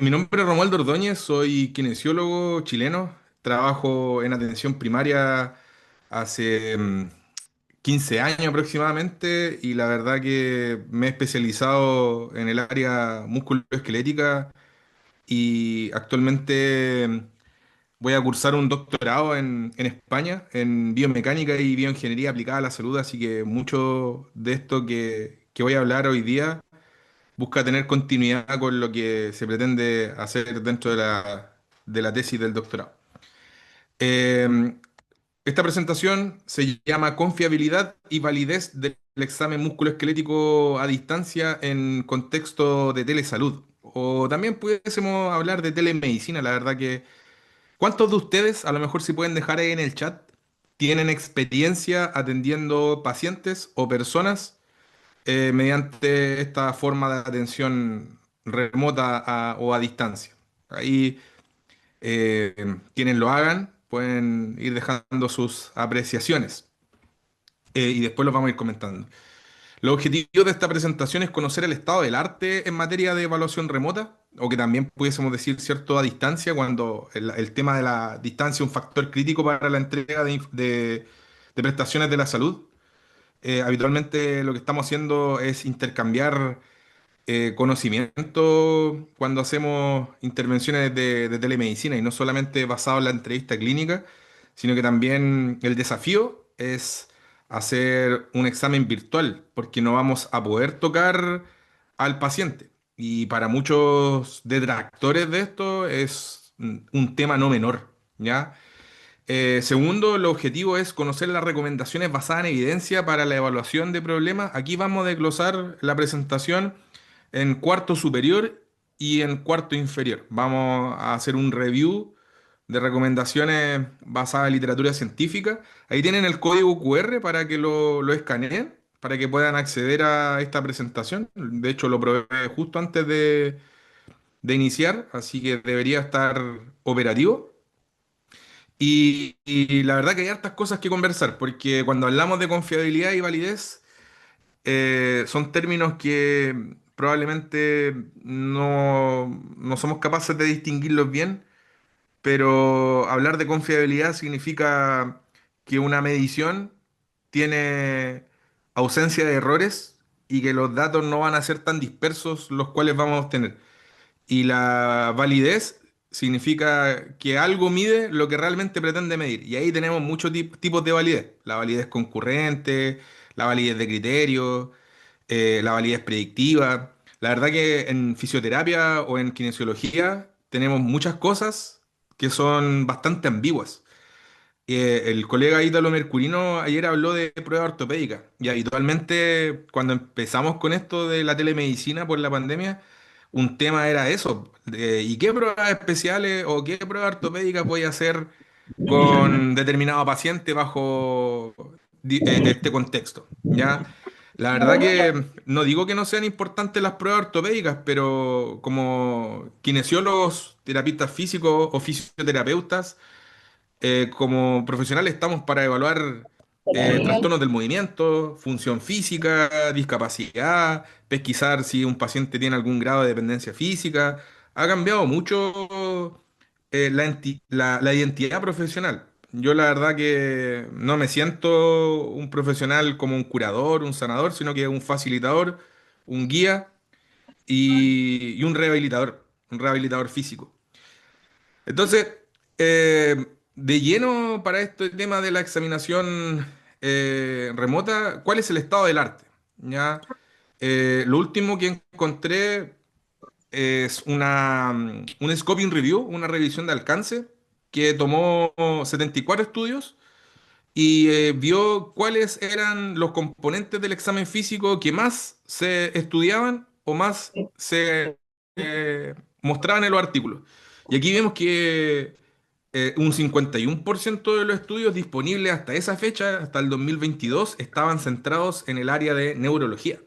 Mi nombre es Romualdo Ordóñez, soy kinesiólogo chileno, trabajo en atención primaria hace 15 años aproximadamente y la verdad que me he especializado en el área musculoesquelética y actualmente voy a cursar un doctorado en España en biomecánica y bioingeniería aplicada a la salud, así que mucho de esto que voy a hablar hoy día busca tener continuidad con lo que se pretende hacer dentro de la tesis del doctorado. Eh, Esta presentación se llama Confiabilidad y validez del examen musculoesquelético a distancia en contexto de telesalud. O también pudiésemos hablar de telemedicina, la verdad que... ¿Cuántos de ustedes, a lo mejor si pueden dejar ahí en el chat, tienen experiencia atendiendo pacientes o personas mediante esta forma de atención remota o a distancia? Ahí quienes lo hagan pueden ir dejando sus apreciaciones y después los vamos a ir comentando. Los objetivos de esta presentación es conocer el estado del arte en materia de evaluación remota, o que también pudiésemos decir cierto a distancia, cuando el tema de la distancia es un factor crítico para la entrega de prestaciones de la salud. Habitualmente lo que estamos haciendo es intercambiar conocimiento cuando hacemos intervenciones de telemedicina y no solamente basado en la entrevista clínica, sino que también el desafío es hacer un examen virtual, porque no vamos a poder tocar al paciente. Y para muchos detractores de esto es un tema no menor, ¿ya? Segundo, el objetivo es conocer las recomendaciones basadas en evidencia para la evaluación de problemas. Aquí vamos a desglosar la presentación en cuarto superior y en cuarto inferior. Vamos a hacer un review de recomendaciones basadas en literatura científica. Ahí tienen el código QR para que lo escaneen, para que puedan acceder a esta presentación. De hecho, lo probé justo antes de iniciar, así que debería estar operativo. Y la verdad que hay hartas cosas que conversar, porque cuando hablamos de confiabilidad y validez, son términos que probablemente no somos capaces de distinguirlos bien, pero hablar de confiabilidad significa que una medición tiene ausencia de errores y que los datos no van a ser tan dispersos los cuales vamos a obtener. Y la validez significa que algo mide lo que realmente pretende medir. Y ahí tenemos muchos tipos de validez. La validez concurrente, la validez de criterio, la validez predictiva. La verdad que en fisioterapia o en kinesiología tenemos muchas cosas que son bastante ambiguas. El colega Ítalo Mercurino ayer habló de prueba ortopédica y habitualmente cuando empezamos con esto de la telemedicina por la pandemia, un tema era eso, ¿y qué pruebas especiales o qué pruebas ortopédicas voy a hacer con determinado paciente bajo este contexto? ¿Ya? La verdad que no digo que no sean importantes las pruebas ortopédicas, pero como kinesiólogos, terapistas físicos o fisioterapeutas, como profesionales estamos para evaluar trastornos del movimiento, función física, discapacidad, pesquisar si un paciente tiene algún grado de dependencia física. Ha cambiado mucho la identidad profesional. Yo la verdad que no me siento un profesional como un curador, un sanador, sino que un facilitador, un guía y un rehabilitador físico. Entonces, de lleno para este tema de la examinación remota, ¿cuál es el estado del arte? ¿Ya? Lo último que encontré es un scoping review, una revisión de alcance, que tomó 74 estudios y vio cuáles eran los componentes del examen físico que más se estudiaban o más se mostraban en los artículos. Y aquí vemos que un 51% de los estudios disponibles hasta esa fecha, hasta el 2022, estaban centrados en el área de neurología.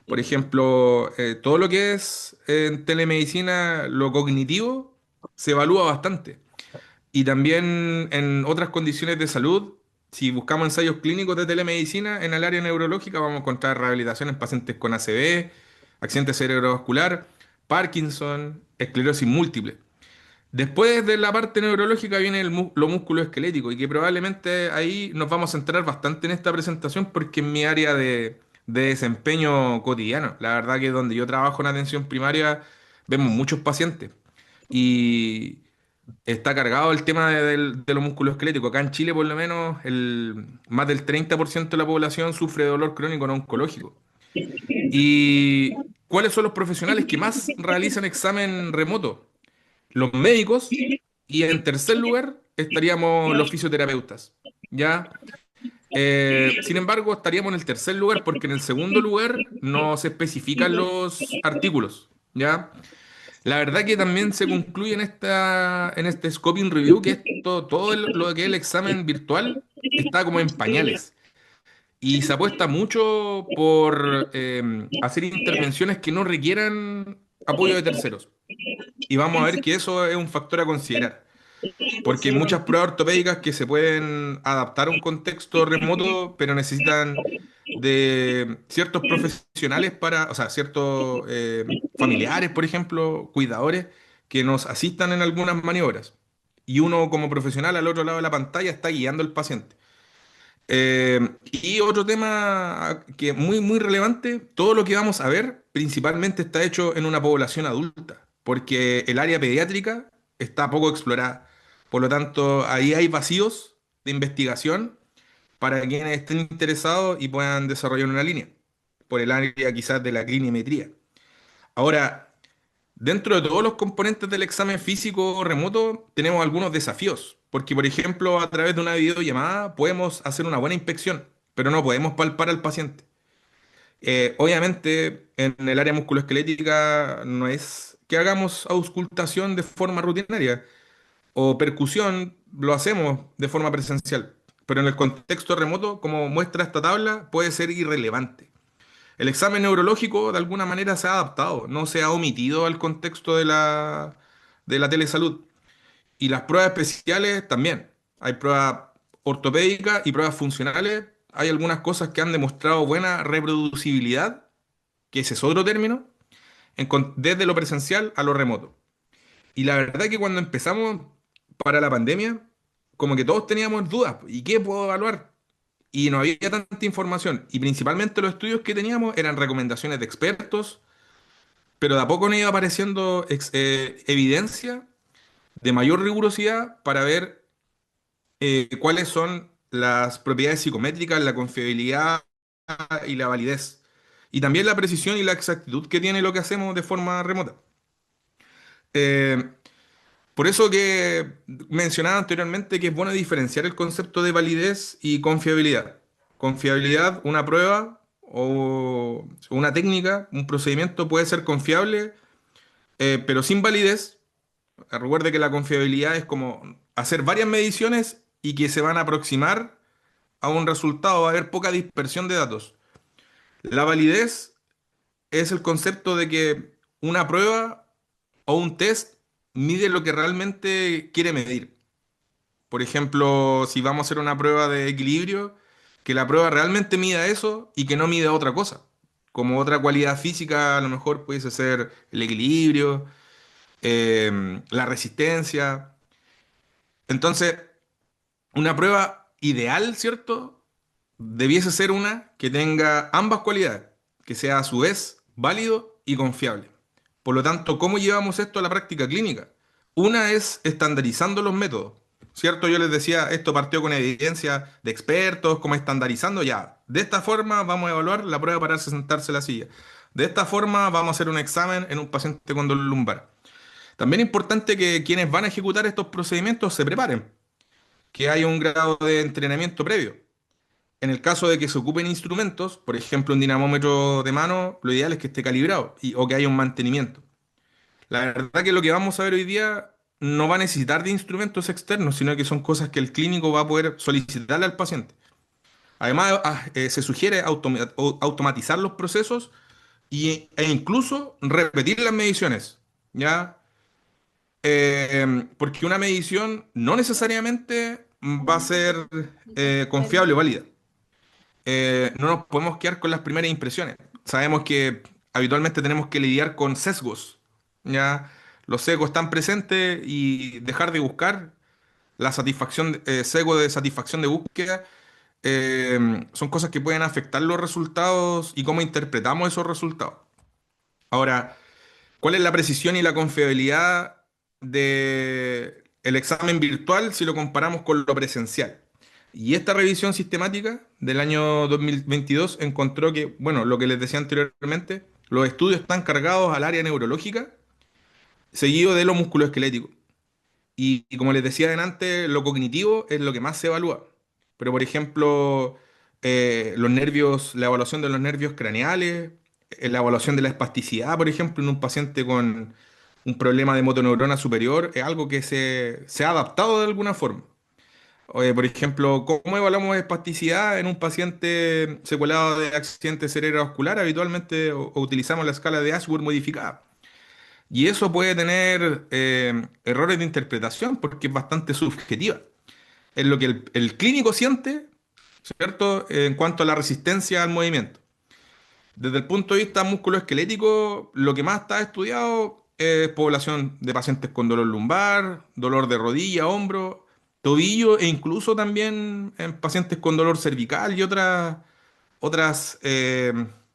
Por ejemplo, todo lo que es en telemedicina, lo cognitivo, se evalúa bastante. Y también en otras condiciones de salud, si buscamos ensayos clínicos de telemedicina en el área neurológica, vamos a encontrar rehabilitación en pacientes con ACV, accidente cerebrovascular, Parkinson, esclerosis múltiple. Después de la parte neurológica viene lo musculoesquelético y que probablemente ahí nos vamos a centrar bastante en esta presentación porque es mi área de desempeño cotidiano. La verdad que donde yo trabajo en atención primaria vemos muchos pacientes y está cargado el tema de lo musculoesquelético. Acá en Chile por lo menos más del 30% de la población sufre de dolor crónico no oncológico. ¿Y cuáles son los profesionales que más realizan examen remoto? Los médicos y en tercer lugar estaríamos los fisioterapeutas, ¿ya? Sin embargo, estaríamos en el tercer lugar porque en el segundo lugar no se especifican los artículos, ¿ya? La verdad que también se concluye en este Scoping Review que esto, lo que es el examen virtual está como en pañales y se apuesta mucho por hacer intervenciones que no requieran apoyo de terceros. Y vamos a ver que eso es un factor a considerar. Porque hay muchas pruebas ortopédicas que se pueden adaptar a un contexto remoto, pero necesitan de ciertos profesionales o sea, ciertos familiares, por ejemplo, cuidadores, que nos asistan en algunas maniobras. Y uno como profesional al otro lado de la pantalla está guiando al paciente. Y otro tema que es muy, muy relevante, todo lo que vamos a ver principalmente está hecho en una población adulta, porque el área pediátrica está poco explorada. Por lo tanto, ahí hay vacíos de investigación para quienes estén interesados y puedan desarrollar una línea, por el área quizás de la clinimetría. Ahora, dentro de todos los componentes del examen físico remoto, tenemos algunos desafíos, porque por ejemplo, a través de una videollamada podemos hacer una buena inspección, pero no podemos palpar al paciente. Obviamente, en el área musculoesquelética no es que hagamos auscultación de forma rutinaria o percusión, lo hacemos de forma presencial, pero en el contexto remoto, como muestra esta tabla, puede ser irrelevante. El examen neurológico de alguna manera se ha adaptado, no se ha omitido al contexto de la telesalud. Y las pruebas especiales también. Hay pruebas ortopédicas y pruebas funcionales. Hay algunas cosas que han demostrado buena reproducibilidad, que ese es otro término, desde lo presencial a lo remoto. Y la verdad que cuando empezamos para la pandemia, como que todos teníamos dudas. ¿Y qué puedo evaluar? Y no había tanta información. Y principalmente los estudios que teníamos eran recomendaciones de expertos, pero de a poco nos iba apareciendo evidencia de mayor rigurosidad para ver cuáles son las propiedades psicométricas, la confiabilidad y la validez. Y también la precisión y la exactitud que tiene lo que hacemos de forma remota. Eh, por eso que mencionaba anteriormente que es bueno diferenciar el concepto de validez y confiabilidad. Confiabilidad, una prueba o una técnica, un procedimiento puede ser confiable, pero sin validez. Recuerde que la confiabilidad es como hacer varias mediciones y que se van a aproximar a un resultado, va a haber poca dispersión de datos. La validez es el concepto de que una prueba o un test mide lo que realmente quiere medir. Por ejemplo, si vamos a hacer una prueba de equilibrio, que la prueba realmente mida eso y que no mida otra cosa. Como otra cualidad física, a lo mejor pudiese ser el equilibrio, la resistencia. Entonces, una prueba ideal, ¿cierto? Debiese ser una que tenga ambas cualidades, que sea a su vez válido y confiable. Por lo tanto, ¿cómo llevamos esto a la práctica clínica? Una es estandarizando los métodos, ¿cierto? Yo les decía, esto partió con evidencia de expertos, como estandarizando ya. De esta forma vamos a evaluar la prueba para sentarse en la silla. De esta forma vamos a hacer un examen en un paciente con dolor lumbar. También es importante que quienes van a ejecutar estos procedimientos se preparen, que haya un grado de entrenamiento previo. En el caso de que se ocupen instrumentos, por ejemplo un dinamómetro de mano, lo ideal es que esté calibrado o que haya un mantenimiento. La verdad que lo que vamos a ver hoy día no va a necesitar de instrumentos externos, sino que son cosas que el clínico va a poder solicitarle al paciente. Además, se sugiere automatizar los procesos e incluso repetir las mediciones, ¿ya? Porque una medición no necesariamente va a ser confiable o válida. No nos podemos quedar con las primeras impresiones. Sabemos que habitualmente tenemos que lidiar con sesgos, ¿ya? los sesgos están presentes y dejar de buscar la satisfacción, sesgo de satisfacción de búsqueda, son cosas que pueden afectar los resultados y cómo interpretamos esos resultados. Ahora, ¿cuál es la precisión y la confiabilidad de el examen virtual si lo comparamos con lo presencial? Y esta revisión sistemática del año 2022 encontró que, bueno, lo que les decía anteriormente, los estudios están cargados al área neurológica, seguido de lo musculoesquelético. Y como les decía antes, lo cognitivo es lo que más se evalúa. Pero, por ejemplo, los nervios, la evaluación de los nervios craneales, la evaluación de la espasticidad, por ejemplo, en un paciente con un problema de motoneurona superior, es algo que se ha adaptado de alguna forma. Por ejemplo, ¿cómo evaluamos espasticidad en un paciente secuelado de accidente cerebrovascular? Habitualmente utilizamos la escala de Ashworth modificada. Y eso puede tener errores de interpretación porque es bastante subjetiva. Es lo que el clínico siente, ¿cierto? En cuanto a la resistencia al movimiento. Desde el punto de vista musculoesquelético, lo que más está estudiado es población de pacientes con dolor lumbar, dolor de rodilla, hombro, tobillo e incluso también en pacientes con dolor cervical y otras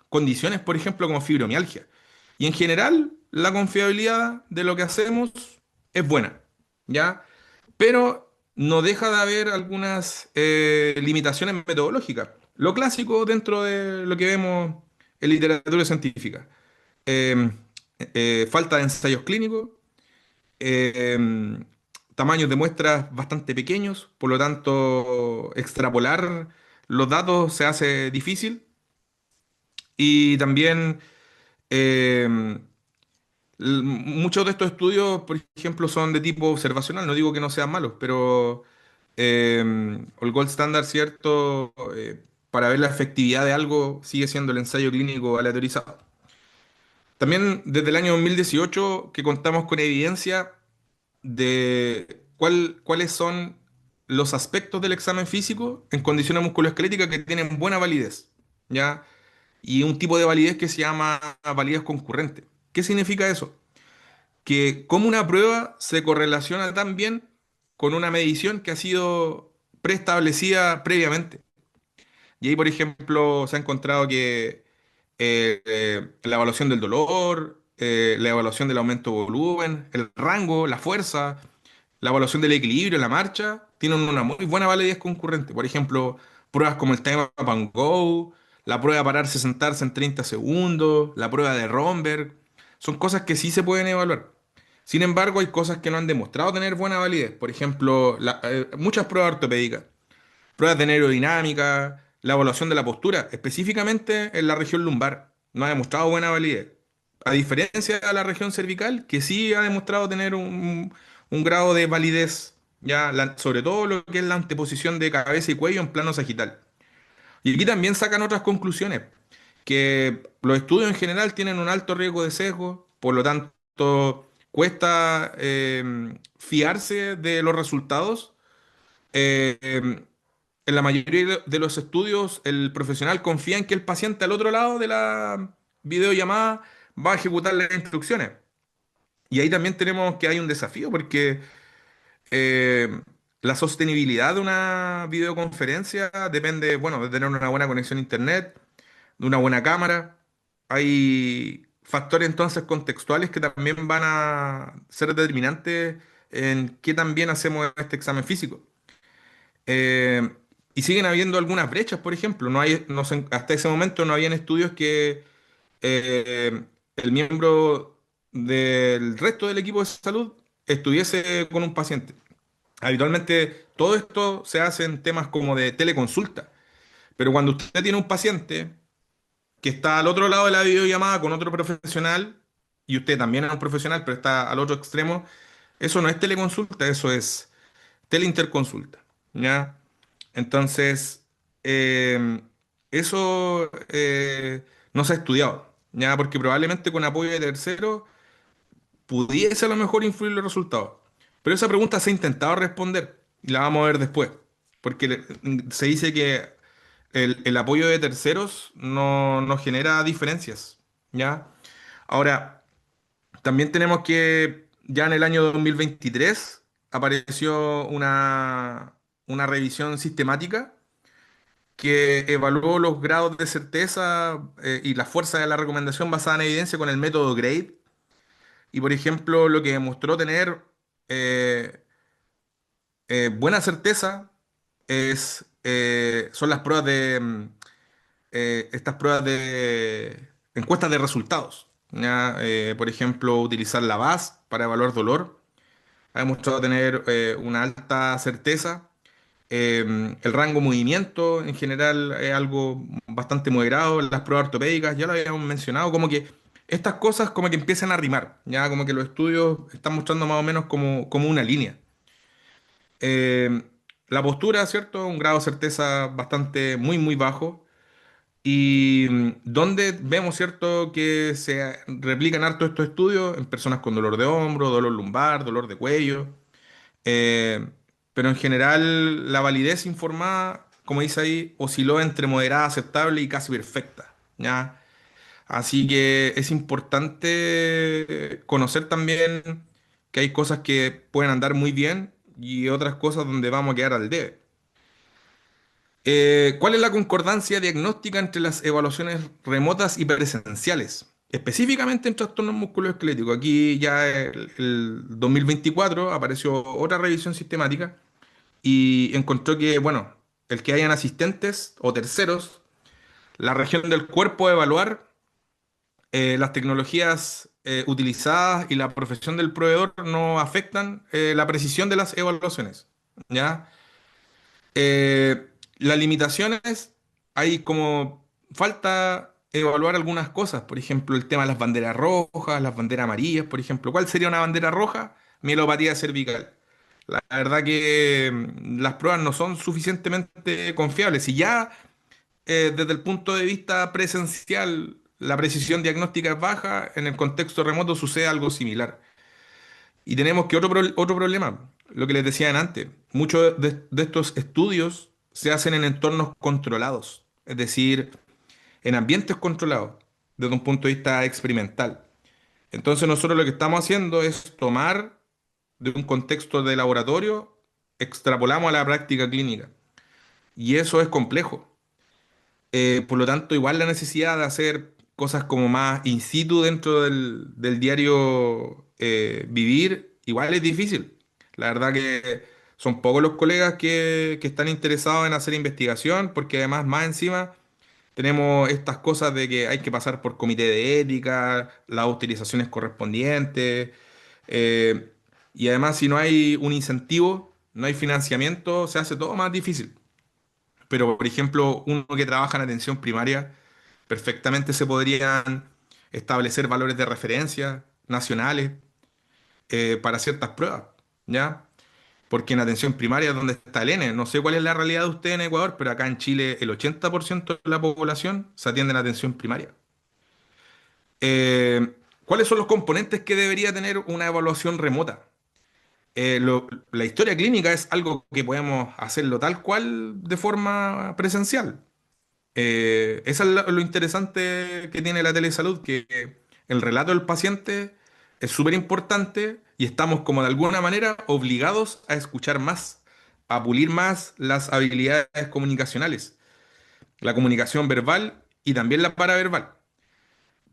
condiciones, por ejemplo, como fibromialgia. Y en general, la confiabilidad de lo que hacemos es buena, ¿ya? Pero no deja de haber algunas limitaciones metodológicas. Lo clásico dentro de lo que vemos en literatura científica. Eh, Falta de ensayos clínicos, eh, tamaños de muestras bastante pequeños, por lo tanto, extrapolar los datos se hace difícil. Y también eh, muchos de estos estudios, por ejemplo, son de tipo observacional. No digo que no sean malos, pero el gold standard, ¿cierto? Para ver la efectividad de algo sigue siendo el ensayo clínico aleatorizado. También desde el año 2018 que contamos con evidencia de cuáles son los aspectos del examen físico en condiciones musculoesqueléticas que tienen buena validez, ¿ya? Y un tipo de validez que se llama validez concurrente. ¿Qué significa eso? Que como una prueba se correlaciona tan bien con una medición que ha sido preestablecida previamente. Y ahí, por ejemplo, se ha encontrado que la evaluación del dolor, la evaluación del aumento de volumen, el rango, la fuerza, la evaluación del equilibrio, la marcha, tienen una muy buena validez concurrente. Por ejemplo, pruebas como el Time Up and Go, la prueba de pararse, sentarse en 30 segundos, la prueba de Romberg, son cosas que sí se pueden evaluar. Sin embargo, hay cosas que no han demostrado tener buena validez. Por ejemplo, muchas pruebas ortopédicas, pruebas de aerodinámica, la evaluación de la postura, específicamente en la región lumbar, no ha demostrado buena validez. A diferencia de la región cervical, que sí ha demostrado tener un grado de validez, ya sobre todo lo que es la anteposición de cabeza y cuello en plano sagital. Y aquí también sacan otras conclusiones, que los estudios en general tienen un alto riesgo de sesgo, por lo tanto cuesta fiarse de los resultados. En la mayoría de los estudios, el profesional confía en que el paciente al otro lado de la videollamada va a ejecutar las instrucciones. Y ahí también tenemos que hay un desafío porque eh, la sostenibilidad de una videoconferencia depende, bueno, de tener una buena conexión a internet, de una buena cámara. Hay factores entonces contextuales que también van a ser determinantes en qué también hacemos este examen físico. Eh, y siguen habiendo algunas brechas, por ejemplo. No hay, hasta ese momento no habían estudios que el miembro del resto del equipo de salud estuviese con un paciente. Habitualmente todo esto se hace en temas como de teleconsulta, pero cuando usted tiene un paciente que está al otro lado de la videollamada con otro profesional, y usted también es un profesional, pero está al otro extremo, eso no es teleconsulta, eso es teleinterconsulta, ¿ya? Entonces, eso no se ha estudiado, ¿ya? Porque probablemente con apoyo de terceros pudiese a lo mejor influir los resultados. Pero esa pregunta se ha intentado responder y la vamos a ver después, porque se dice que el apoyo de terceros no genera diferencias, ¿ya? Ahora, también tenemos que ya en el año 2023 apareció una revisión sistemática que evaluó los grados de certeza y la fuerza de la recomendación basada en evidencia con el método GRADE. Y por ejemplo, lo que demostró tener eh, buena certeza son las pruebas estas pruebas de encuestas de resultados. ¿Ya? Por ejemplo, utilizar la VAS para evaluar dolor ha demostrado tener una alta certeza. El rango movimiento en general es algo bastante moderado. Las pruebas ortopédicas, ya lo habíamos mencionado, como que estas cosas como que empiezan a rimar, ya como que los estudios están mostrando más o menos como una línea. Eh, la postura, ¿cierto? Un grado de certeza bastante muy bajo. Y donde vemos, ¿cierto?, que se replican harto estos estudios en personas con dolor de hombro, dolor lumbar, dolor de cuello. Eh, pero en general, la validez informada, como dice ahí, osciló entre moderada, aceptable y casi perfecta. ¿Ya? Así que es importante conocer también que hay cosas que pueden andar muy bien y otras cosas donde vamos a quedar al debe. ¿Cuál es la concordancia diagnóstica entre las evaluaciones remotas y presenciales? Específicamente en trastornos musculoesqueléticos. Aquí ya el 2024 apareció otra revisión sistemática y encontró que, bueno, el que hayan asistentes o terceros, la región del cuerpo a evaluar, las tecnologías utilizadas y la profesión del proveedor no afectan la precisión de las evaluaciones. ¿Ya? Las limitaciones, hay como falta evaluar algunas cosas, por ejemplo, el tema de las banderas rojas, las banderas amarillas, por ejemplo. ¿Cuál sería una bandera roja? Mielopatía cervical. La verdad que las pruebas no son suficientemente confiables. Y ya desde el punto de vista presencial la precisión diagnóstica es baja, en el contexto remoto sucede algo similar. Y tenemos que otro problema, lo que les decía antes, muchos de estos estudios se hacen en entornos controlados, es decir, en ambientes controlados, desde un punto de vista experimental. Entonces nosotros lo que estamos haciendo es tomar de un contexto de laboratorio, extrapolamos a la práctica clínica. Y eso es complejo. Por lo tanto, igual la necesidad de hacer cosas como más in situ dentro del diario vivir, igual es difícil. La verdad que son pocos los colegas que están interesados en hacer investigación, porque además más encima tenemos estas cosas de que hay que pasar por comité de ética, las utilizaciones correspondientes, eh, y además si no hay un incentivo, no hay financiamiento, se hace todo más difícil. Pero, por ejemplo, uno que trabaja en atención primaria, perfectamente se podrían establecer valores de referencia nacionales para ciertas pruebas, ¿ya? Porque en atención primaria es donde está el N. No sé cuál es la realidad de usted en Ecuador, pero acá en Chile el 80% de la población se atiende en atención primaria. Eh, ¿Cuáles son los componentes que debería tener una evaluación remota? La historia clínica es algo que podemos hacerlo tal cual de forma presencial. Eso es lo interesante que tiene la telesalud, que el relato del paciente es súper importante y estamos como de alguna manera obligados a escuchar más, a pulir más las habilidades comunicacionales, la comunicación verbal y también la paraverbal.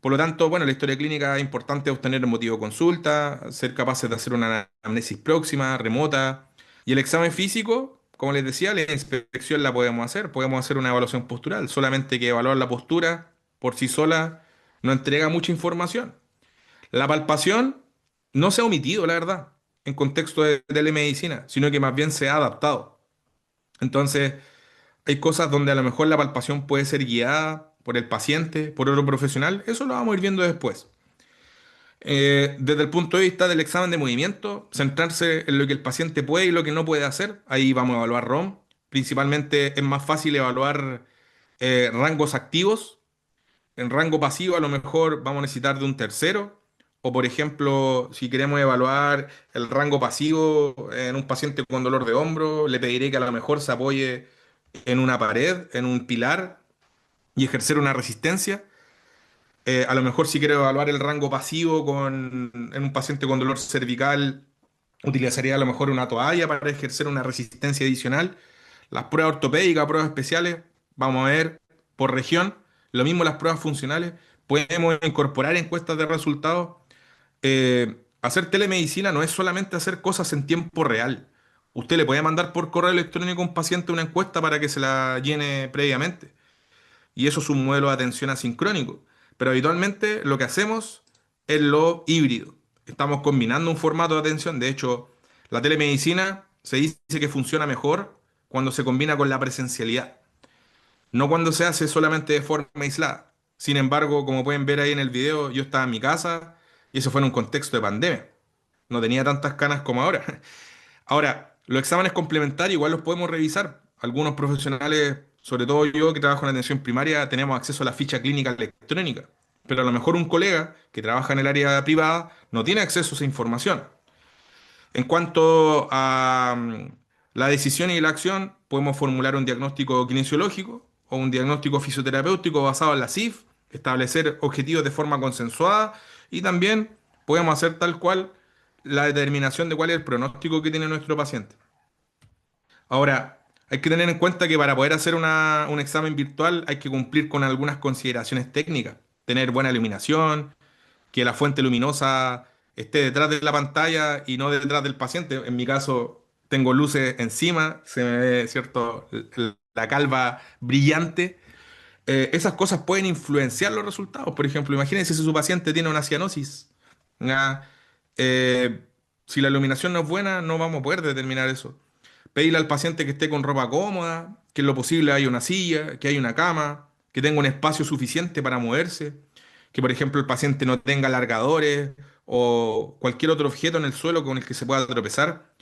Por lo tanto, bueno, la historia clínica es importante obtener el motivo de consulta, ser capaces de hacer una anamnesis próxima, remota. Y el examen físico, como les decía, la inspección la podemos hacer una evaluación postural, solamente que evaluar la postura por sí sola no entrega mucha información. La palpación no se ha omitido, la verdad, en contexto de telemedicina, sino que más bien se ha adaptado. Entonces, hay cosas donde a lo mejor la palpación puede ser guiada por el paciente, por otro profesional, eso lo vamos a ir viendo después. Desde el punto de vista del examen de movimiento, centrarse en lo que el paciente puede y lo que no puede hacer, ahí vamos a evaluar ROM. Principalmente es más fácil evaluar rangos activos. En rango pasivo a lo mejor vamos a necesitar de un tercero. O por ejemplo, si queremos evaluar el rango pasivo en un paciente con dolor de hombro, le pediré que a lo mejor se apoye en una pared, en un pilar y ejercer una resistencia. A lo mejor si quiero evaluar el rango pasivo en un paciente con dolor cervical, utilizaría a lo mejor una toalla para ejercer una resistencia adicional. Las pruebas ortopédicas, pruebas especiales, vamos a ver por región. Lo mismo las pruebas funcionales. Podemos incorporar encuestas de resultados. Hacer telemedicina no es solamente hacer cosas en tiempo real. Usted le puede mandar por correo electrónico a un paciente una encuesta para que se la llene previamente. Y eso es un modelo de atención asincrónico. Pero habitualmente lo que hacemos es lo híbrido. Estamos combinando un formato de atención. De hecho, la telemedicina se dice que funciona mejor cuando se combina con la presencialidad, no cuando se hace solamente de forma aislada. Sin embargo, como pueden ver ahí en el video, yo estaba en mi casa y eso fue en un contexto de pandemia. No tenía tantas canas como ahora. Ahora, los exámenes complementarios igual los podemos revisar. Algunos profesionales, sobre todo yo que trabajo en atención primaria, tenemos acceso a la ficha clínica electrónica. Pero a lo mejor un colega que trabaja en el área privada no tiene acceso a esa información. En cuanto a la decisión y la acción, podemos formular un diagnóstico kinesiológico o un diagnóstico fisioterapéutico basado en la CIF, establecer objetivos de forma consensuada y también podemos hacer tal cual la determinación de cuál es el pronóstico que tiene nuestro paciente. Ahora, hay que tener en cuenta que para poder hacer un examen virtual hay que cumplir con algunas consideraciones técnicas, tener buena iluminación, que la fuente luminosa esté detrás de la pantalla y no detrás del paciente. En mi caso, tengo luces encima, se me ve, ¿cierto? La calva brillante. Esas cosas pueden influenciar los resultados. Por ejemplo, imagínense si su paciente tiene una cianosis. ¿Ya? Eh, si la iluminación no es buena, no vamos a poder determinar eso. Pedirle al paciente que esté con ropa cómoda, que en lo posible haya una silla, que haya una cama, que tenga un espacio suficiente para moverse, que por ejemplo el paciente no tenga alargadores o cualquier otro objeto en el suelo con el que se pueda tropezar.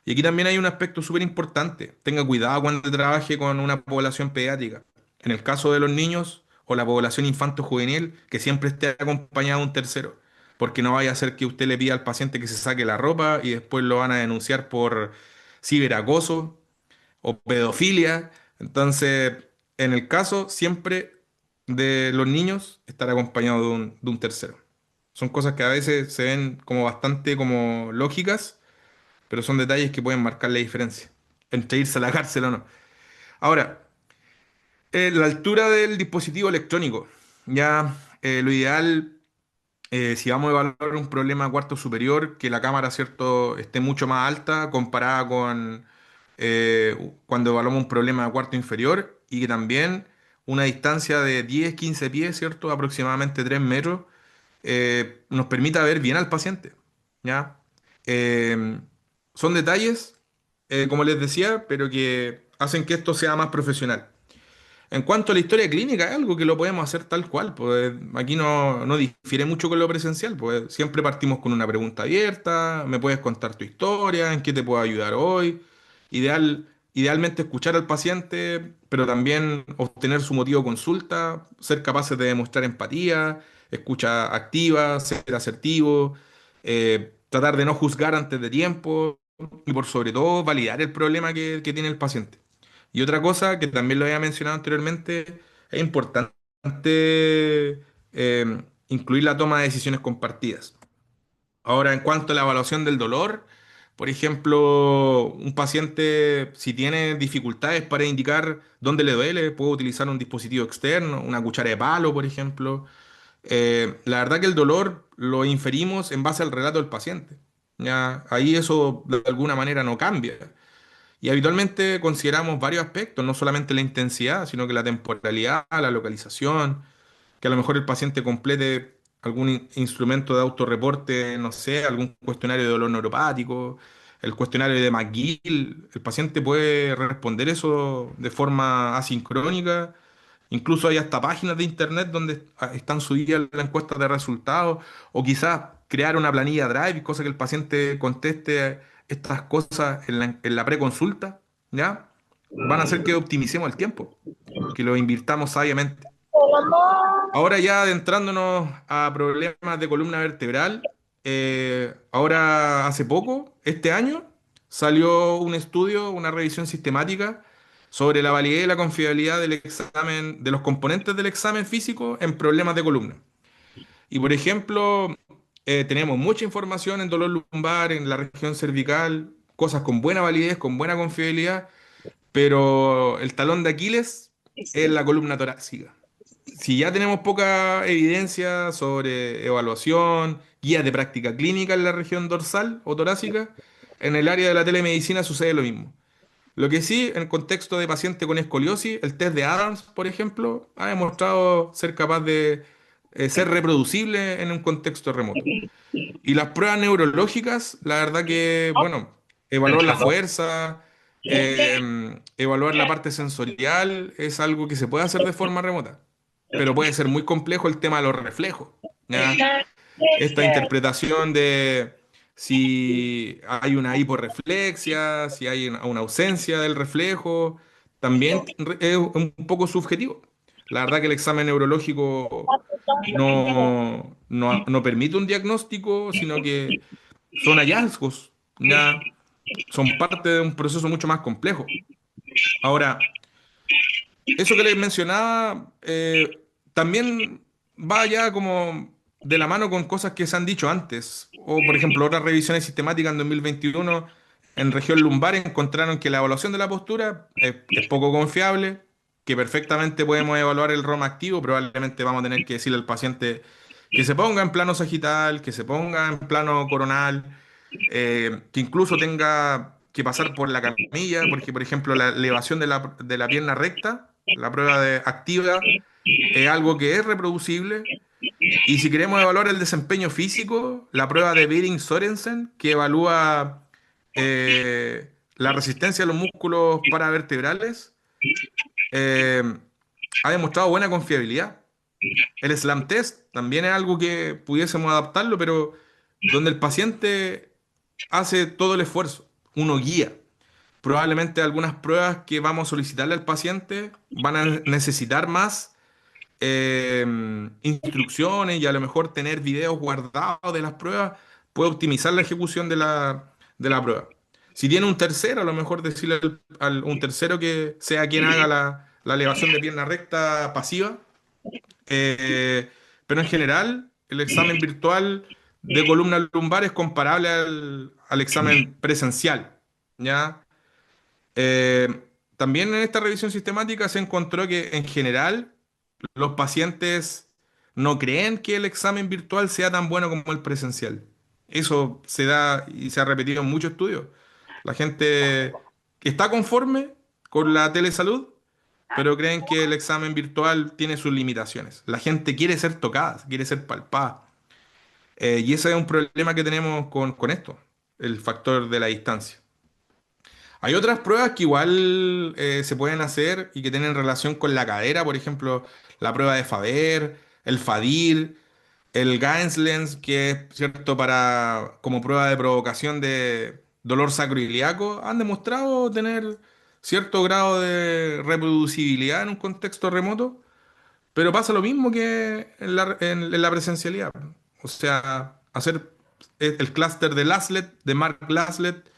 Y aquí también hay un aspecto súper importante. Tenga cuidado cuando trabaje con una población pediátrica. En el caso de los niños o la población infanto-juvenil, que siempre esté acompañado de un tercero. Porque no vaya a ser que usted le pida al paciente que se saque la ropa y después lo van a denunciar por ciberacoso o pedofilia. Entonces, en el caso siempre de los niños, estar acompañado de un tercero. Son cosas que a veces se ven como bastante como lógicas, pero son detalles que pueden marcar la diferencia entre irse a la cárcel o no. Ahora, la altura del dispositivo electrónico. Ya, lo ideal, si vamos a evaluar un problema cuarto superior, que la cámara, ¿cierto?, esté mucho más alta comparada con cuando evaluamos un problema de cuarto inferior y que también una distancia de 10-15 pies, ¿cierto?, aproximadamente 3 metros, nos permita ver bien al paciente. ¿Ya? Eh, Son detalles, como les decía, pero que hacen que esto sea más profesional. En cuanto a la historia clínica, es algo que lo podemos hacer tal cual, pues aquí no difiere mucho con lo presencial, pues siempre partimos con una pregunta abierta, me puedes contar tu historia, en qué te puedo ayudar hoy, idealmente escuchar al paciente, pero también obtener su motivo de consulta, ser capaces de demostrar empatía, escucha activa, ser asertivo, tratar de no juzgar antes de tiempo y por sobre todo validar el problema que tiene el paciente. Y otra cosa que también lo había mencionado anteriormente, es importante incluir la toma de decisiones compartidas. Ahora, en cuanto a la evaluación del dolor, por ejemplo, un paciente si tiene dificultades para indicar dónde le duele, puede utilizar un dispositivo externo, una cuchara de palo, por ejemplo. La verdad que el dolor lo inferimos en base al relato del paciente. ¿Ya? Ahí eso de alguna manera no cambia. Y habitualmente consideramos varios aspectos, no solamente la intensidad, sino que la temporalidad, la localización, que a lo mejor el paciente complete algún instrumento de autorreporte, no sé, algún cuestionario de dolor neuropático, el cuestionario de McGill. El paciente puede responder eso de forma asincrónica. Incluso hay hasta páginas de internet donde están subidas las encuestas de resultados, o quizás crear una planilla Drive, cosa que el paciente conteste estas cosas en la preconsulta, ¿ya? Van a hacer que optimicemos el tiempo, que lo invirtamos sabiamente. Ahora ya adentrándonos a problemas de columna vertebral, ahora hace poco, este año, salió un estudio, una revisión sistemática sobre la validez y la confiabilidad del examen, de los componentes del examen físico en problemas de columna. Y por ejemplo, tenemos mucha información en dolor lumbar, en la región cervical, cosas con buena validez, con buena confiabilidad, pero el talón de Aquiles es la columna torácica. Si ya tenemos poca evidencia sobre evaluación, guías de práctica clínica en la región dorsal o torácica, en el área de la telemedicina sucede lo mismo. Lo que sí, en el contexto de paciente con escoliosis, el test de Adams, por ejemplo, ha demostrado ser capaz de ser reproducible en un contexto remoto. Y las pruebas neurológicas, la verdad que, bueno, evaluar la fuerza, evaluar la parte sensorial, es algo que se puede hacer de forma remota, pero puede ser muy complejo el tema de los reflejos, ¿ya? Esta interpretación de si hay una hiporreflexia, si hay una ausencia del reflejo, también es un poco subjetivo. La verdad que el examen neurológico no permite un diagnóstico, sino que son hallazgos, ya son parte de un proceso mucho más complejo. Ahora, eso que les mencionaba también va ya como de la mano con cosas que se han dicho antes. O, por ejemplo, otras revisiones sistemáticas en 2021 en región lumbar encontraron que la evaluación de la postura es poco confiable, que perfectamente podemos evaluar el ROM activo. Probablemente vamos a tener que decirle al paciente que se ponga en plano sagital, que se ponga en plano coronal, que incluso tenga que pasar por la camilla, porque, por ejemplo, la elevación de la pierna recta, la prueba de activa, es algo que es reproducible. Y si queremos evaluar el desempeño físico, la prueba de Bering-Sorensen, que evalúa la resistencia de los músculos paravertebrales, eh, ha demostrado buena confiabilidad. El slam test también es algo que pudiésemos adaptarlo, pero donde el paciente hace todo el esfuerzo, uno guía. Probablemente algunas pruebas que vamos a solicitarle al paciente van a necesitar más eh, instrucciones y a lo mejor tener videos guardados de las pruebas puede optimizar la ejecución de la prueba. Si tiene un tercero, a lo mejor decirle un tercero que sea quien haga la elevación de pierna recta pasiva, eh, pero en general, el examen virtual de columna lumbar es comparable al examen presencial, ¿ya? Eh, También en esta revisión sistemática se encontró que en general los pacientes no creen que el examen virtual sea tan bueno como el presencial. Eso se da y se ha repetido en muchos estudios. La gente está conforme con la telesalud, pero creen que el examen virtual tiene sus limitaciones. La gente quiere ser tocada, quiere ser palpada. Y ese es un problema que tenemos con esto, el factor de la distancia. Hay otras pruebas que igual se pueden hacer y que tienen relación con la cadera, por ejemplo, la prueba de Faber, el FADIR, el Gaenslen's, que es cierto para como prueba de provocación de dolor sacroiliaco, han demostrado tener cierto grado de reproducibilidad en un contexto remoto, pero pasa lo mismo que en la presencialidad. O sea, hacer el clúster de Laslett, de Mark Laslett,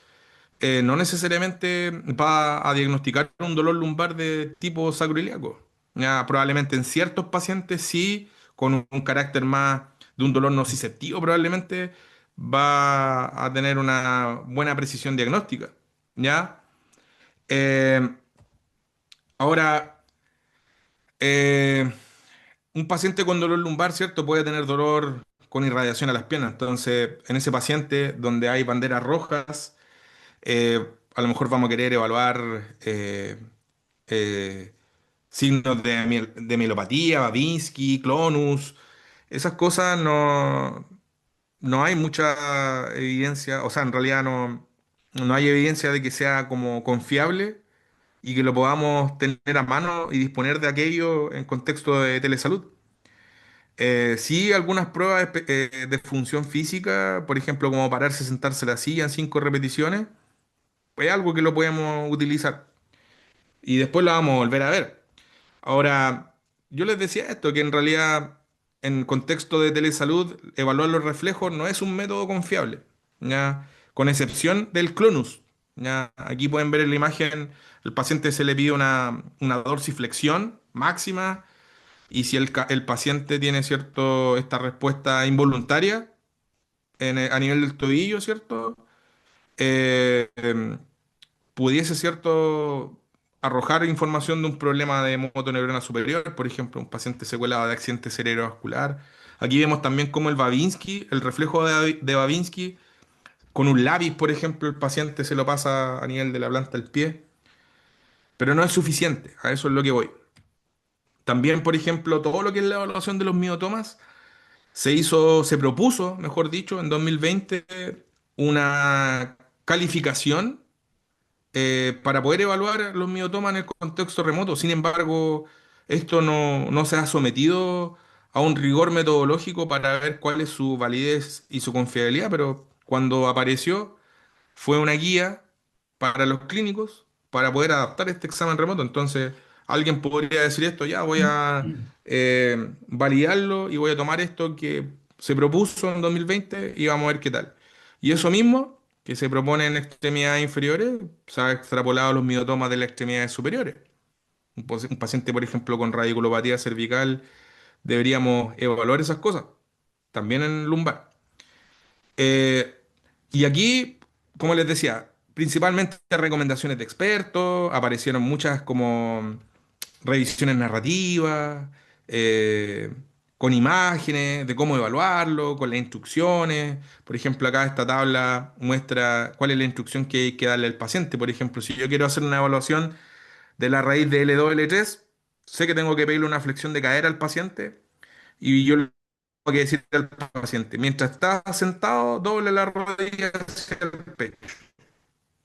no necesariamente va a diagnosticar un dolor lumbar de tipo sacroiliaco. Ya, probablemente en ciertos pacientes sí, con un carácter más de un dolor nociceptivo, probablemente va a tener una buena precisión diagnóstica. ¿Ya? Eh, Ahora, eh, un paciente con dolor lumbar, ¿cierto? Puede tener dolor con irradiación a las piernas. Entonces, en ese paciente donde hay banderas rojas, a lo mejor vamos a querer evaluar eh, signos de mielopatía, Babinski, clonus. Esas cosas no hay mucha evidencia, o sea, en realidad no hay evidencia de que sea como confiable y que lo podamos tener a mano y disponer de aquello en contexto de telesalud. Sí, algunas pruebas de función física, por ejemplo, como pararse, sentarse en la silla en 5 repeticiones, es algo que lo podemos utilizar y después lo vamos a volver a ver. Ahora, yo les decía esto, que en realidad en contexto de telesalud, evaluar los reflejos no es un método confiable, ¿ya? Con excepción del clonus. ¿Ya? Aquí pueden ver en la imagen, el paciente se le pide una dorsiflexión máxima y si el paciente tiene, ¿cierto?, esta respuesta involuntaria a nivel del tobillo, ¿cierto? Em, pudiese, ¿cierto?, arrojar información de un problema de motoneurona superior, por ejemplo, un paciente secuelado de accidente cerebrovascular. Aquí vemos también cómo el Babinski, el reflejo de Babinski, con un lápiz, por ejemplo, el paciente se lo pasa a nivel de la planta del pie, pero no es suficiente, a eso es lo que voy. También, por ejemplo, todo lo que es la evaluación de los miotomas, se propuso, mejor dicho, en 2020 una calificación para poder evaluar los miotomas en el contexto remoto. Sin embargo, esto no se ha sometido a un rigor metodológico para ver cuál es su validez y su confiabilidad, pero cuando apareció fue una guía para los clínicos para poder adaptar este examen remoto. Entonces, alguien podría decir esto, ya voy a validarlo y voy a tomar esto que se propuso en 2020 y vamos a ver qué tal. Y eso mismo que se propone en extremidades inferiores, se ha extrapolado a los miotomas de las extremidades superiores. Un paciente, por ejemplo, con radiculopatía cervical, deberíamos evaluar esas cosas, también en lumbar. Eh, y aquí, como les decía, principalmente recomendaciones de expertos, aparecieron muchas como revisiones narrativas, eh, con imágenes de cómo evaluarlo, con las instrucciones. Por ejemplo, acá esta tabla muestra cuál es la instrucción que hay que darle al paciente. Por ejemplo, si yo quiero hacer una evaluación de la raíz de L2, L3, sé que tengo que pedirle una flexión de cadera al paciente y yo le tengo que decir al paciente, mientras está sentado, doble la rodilla hacia el pecho.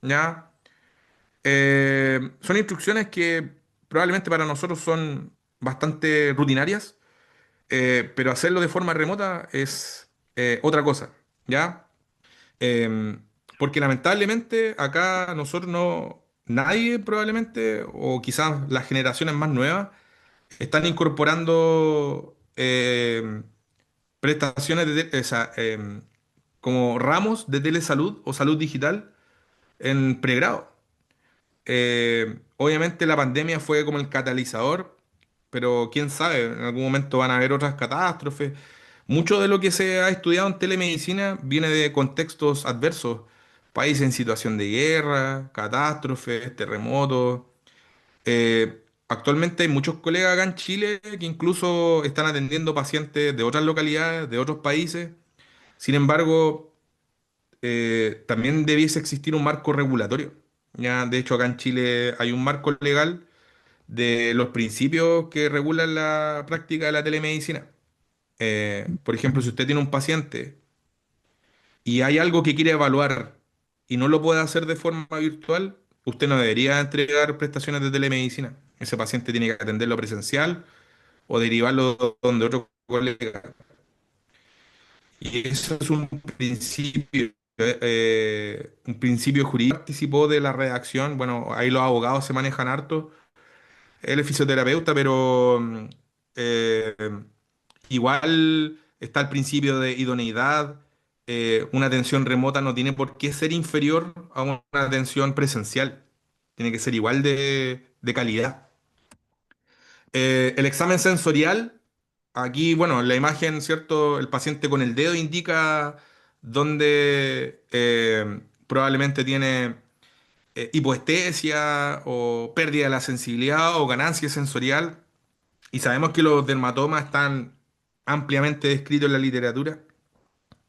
¿Ya? Son instrucciones que probablemente para nosotros son bastante rutinarias, pero hacerlo de forma remota es otra cosa, ¿ya? Eh, porque lamentablemente acá nosotros no, nadie probablemente, o quizás las generaciones más nuevas, están incorporando prestaciones o sea, como ramos de telesalud o salud digital en pregrado. Obviamente la pandemia fue como el catalizador, pero quién sabe, en algún momento van a haber otras catástrofes. Mucho de lo que se ha estudiado en telemedicina viene de contextos adversos, países en situación de guerra, catástrofes, terremotos. Actualmente hay muchos colegas acá en Chile que incluso están atendiendo pacientes de otras localidades, de otros países. Sin embargo, también debiese existir un marco regulatorio. Ya, de hecho, acá en Chile hay un marco legal de los principios que regulan la práctica de la telemedicina. Por ejemplo, si usted tiene un paciente y hay algo que quiere evaluar y no lo puede hacer de forma virtual, usted no debería entregar prestaciones de telemedicina. Ese paciente tiene que atenderlo presencial o derivarlo donde otro colega. Y eso es un principio jurídico. Participó de la redacción, bueno, ahí los abogados se manejan harto, él es fisioterapeuta, pero eh, igual está el principio de idoneidad. Una atención remota no tiene por qué ser inferior a una atención presencial, tiene que ser igual de calidad. El examen sensorial, aquí, bueno, en la imagen, ¿cierto? El paciente con el dedo indica dónde probablemente tiene hipoestesia o pérdida de la sensibilidad o ganancia sensorial. Y sabemos que los dermatomas están ampliamente descritos en la literatura.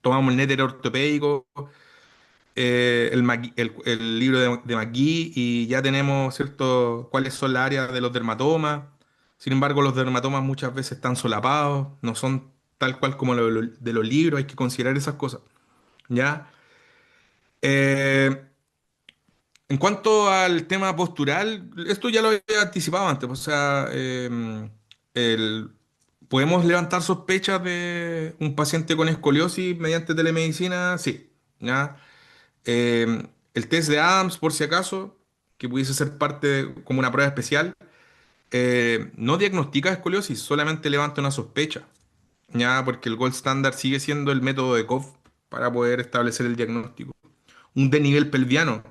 Tomamos el néter ortopédico, el libro de McGee y ya tenemos, ¿cierto?, cuáles son las áreas de los dermatomas. Sin embargo, los dermatomas muchas veces están solapados, no son tal cual como de los libros, hay que considerar esas cosas, ¿ya? Eh, en cuanto al tema postural, esto ya lo había anticipado antes, o sea, el- ¿podemos levantar sospechas de un paciente con escoliosis mediante telemedicina? Sí, ¿ya? El test de Adams, por si acaso, que pudiese ser como una prueba especial, no diagnostica escoliosis, solamente levanta una sospecha, ¿ya? Porque el gold standard sigue siendo el método de Koch para poder establecer el diagnóstico. Un desnivel pelviano,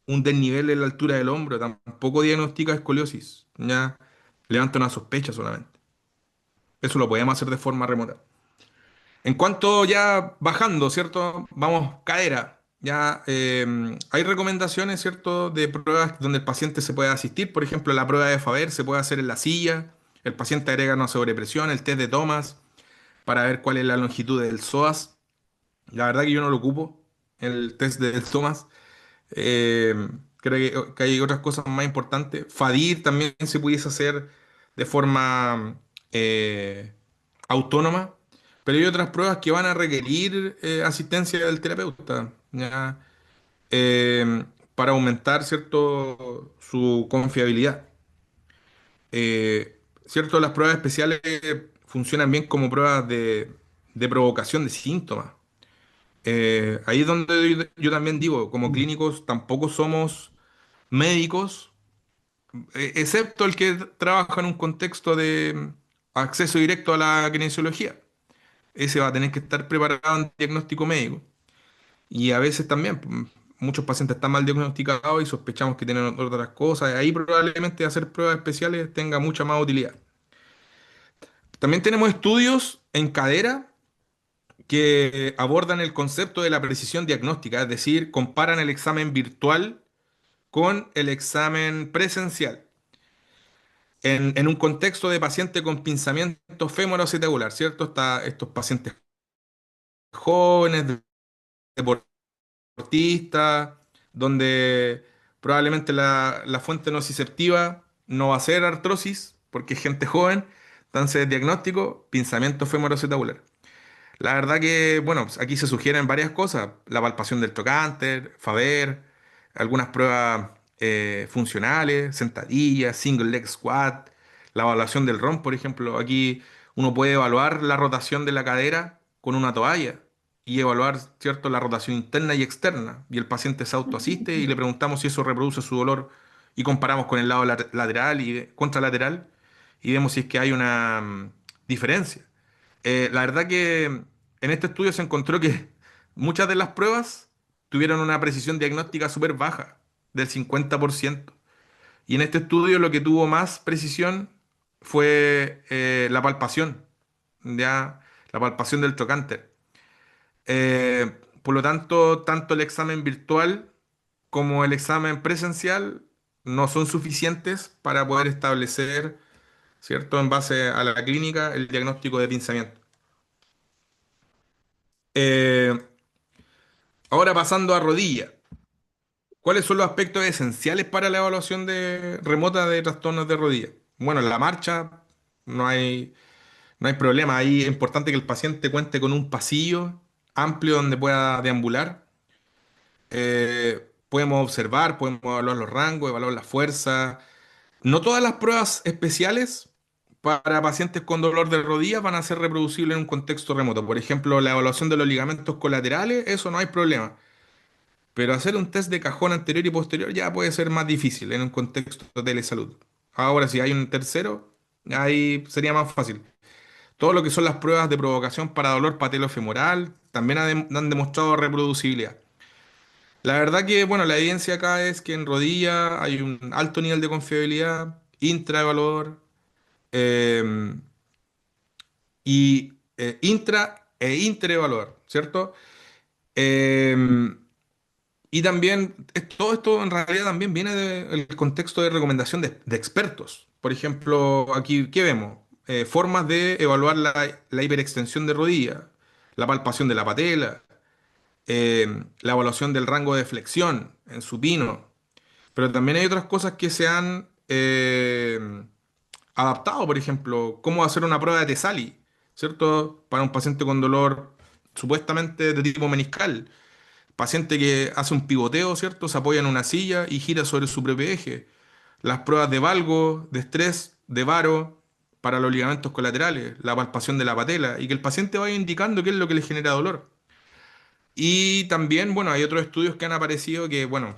un desnivel en la altura del hombro, tampoco diagnostica escoliosis, ¿ya? Levanta una sospecha solamente. Eso lo podemos hacer de forma remota. En cuanto ya bajando, ¿cierto? Vamos, cadera. Ya hay recomendaciones, ¿cierto? De pruebas donde el paciente se puede asistir. Por ejemplo, la prueba de Faber se puede hacer en la silla. El paciente agrega una sobrepresión, el test de Thomas para ver cuál es la longitud del psoas. La verdad que yo no lo ocupo, el test del Thomas. Eh, creo que hay otras cosas más importantes. FADIR también se pudiese hacer de forma autónoma, pero hay otras pruebas que van a requerir asistencia del terapeuta, ¿ya? Eh, para aumentar, ¿cierto? Su confiabilidad. ¿Cierto? Las pruebas especiales funcionan bien como pruebas de provocación de síntomas. Ahí es donde yo también digo, como clínicos tampoco somos médicos, excepto el que trabaja en un contexto de acceso directo a la kinesiología. Ese va a tener que estar preparado en diagnóstico médico. Y a veces también, muchos pacientes están mal diagnosticados y sospechamos que tienen otras cosas. Ahí probablemente hacer pruebas especiales tenga mucha más utilidad. También tenemos estudios en cadera que abordan el concepto de la precisión diagnóstica, es decir, comparan el examen virtual con el examen presencial en un contexto de paciente con pinzamiento femoroacetabular, ¿cierto? Estos pacientes jóvenes, deportistas, donde probablemente la fuente nociceptiva no va a ser artrosis, porque es gente joven, entonces diagnóstico, pinzamiento femoroacetabular. La verdad que, bueno, pues aquí se sugieren varias cosas. La palpación del trocánter, Faber, algunas pruebas funcionales, sentadillas, single leg squat, la evaluación del ROM, por ejemplo. Aquí uno puede evaluar la rotación de la cadera con una toalla y evaluar, ¿cierto?, la rotación interna y externa. Y el paciente se autoasiste y le preguntamos si eso reproduce su dolor y comparamos con el lado lateral y contralateral y vemos si es que hay una diferencia. La verdad que en este estudio se encontró que muchas de las pruebas tuvieron una precisión diagnóstica súper baja, del 50%. Y en este estudio lo que tuvo más precisión fue la palpación, ya, la palpación del trocánter. Por lo tanto, tanto el examen virtual como el examen presencial no son suficientes para poder establecer, ¿cierto?, en base a la clínica, el diagnóstico de pinzamiento. Eh, Ahora pasando a rodilla, ¿cuáles son los aspectos esenciales para la evaluación remota de trastornos de rodilla? Bueno, en la marcha no hay problema. Ahí es importante que el paciente cuente con un pasillo amplio donde pueda deambular. Podemos observar, podemos evaluar los rangos, evaluar la fuerza. No todas las pruebas especiales para pacientes con dolor de rodillas van a ser reproducibles en un contexto remoto. Por ejemplo, la evaluación de los ligamentos colaterales, eso no hay problema. Pero hacer un test de cajón anterior y posterior ya puede ser más difícil en un contexto de telesalud. Ahora, si hay un tercero, ahí sería más fácil. Todo lo que son las pruebas de provocación para dolor patelofemoral también han demostrado reproducibilidad. La verdad que, bueno, la evidencia acá es que en rodilla hay un alto nivel de confiabilidad, intraevaluador, eh, y intra e interevaluador, ¿cierto? Eh, Y también, todo esto en realidad también viene del contexto de recomendación de expertos. Por ejemplo, aquí, ¿qué vemos? Formas de evaluar la hiperextensión de rodilla, la palpación de la patela, la evaluación del rango de flexión en supino. Pero también hay otras cosas que se han adaptado, por ejemplo, cómo hacer una prueba de Tesali, ¿cierto? Para un paciente con dolor supuestamente de tipo meniscal. Paciente que hace un pivoteo, ¿cierto? Se apoya en una silla y gira sobre su propio eje. Las pruebas de valgo, de estrés, de varo, para los ligamentos colaterales, la palpación de la patela, y que el paciente vaya indicando qué es lo que le genera dolor. Y también, bueno, hay otros estudios que han aparecido que, bueno,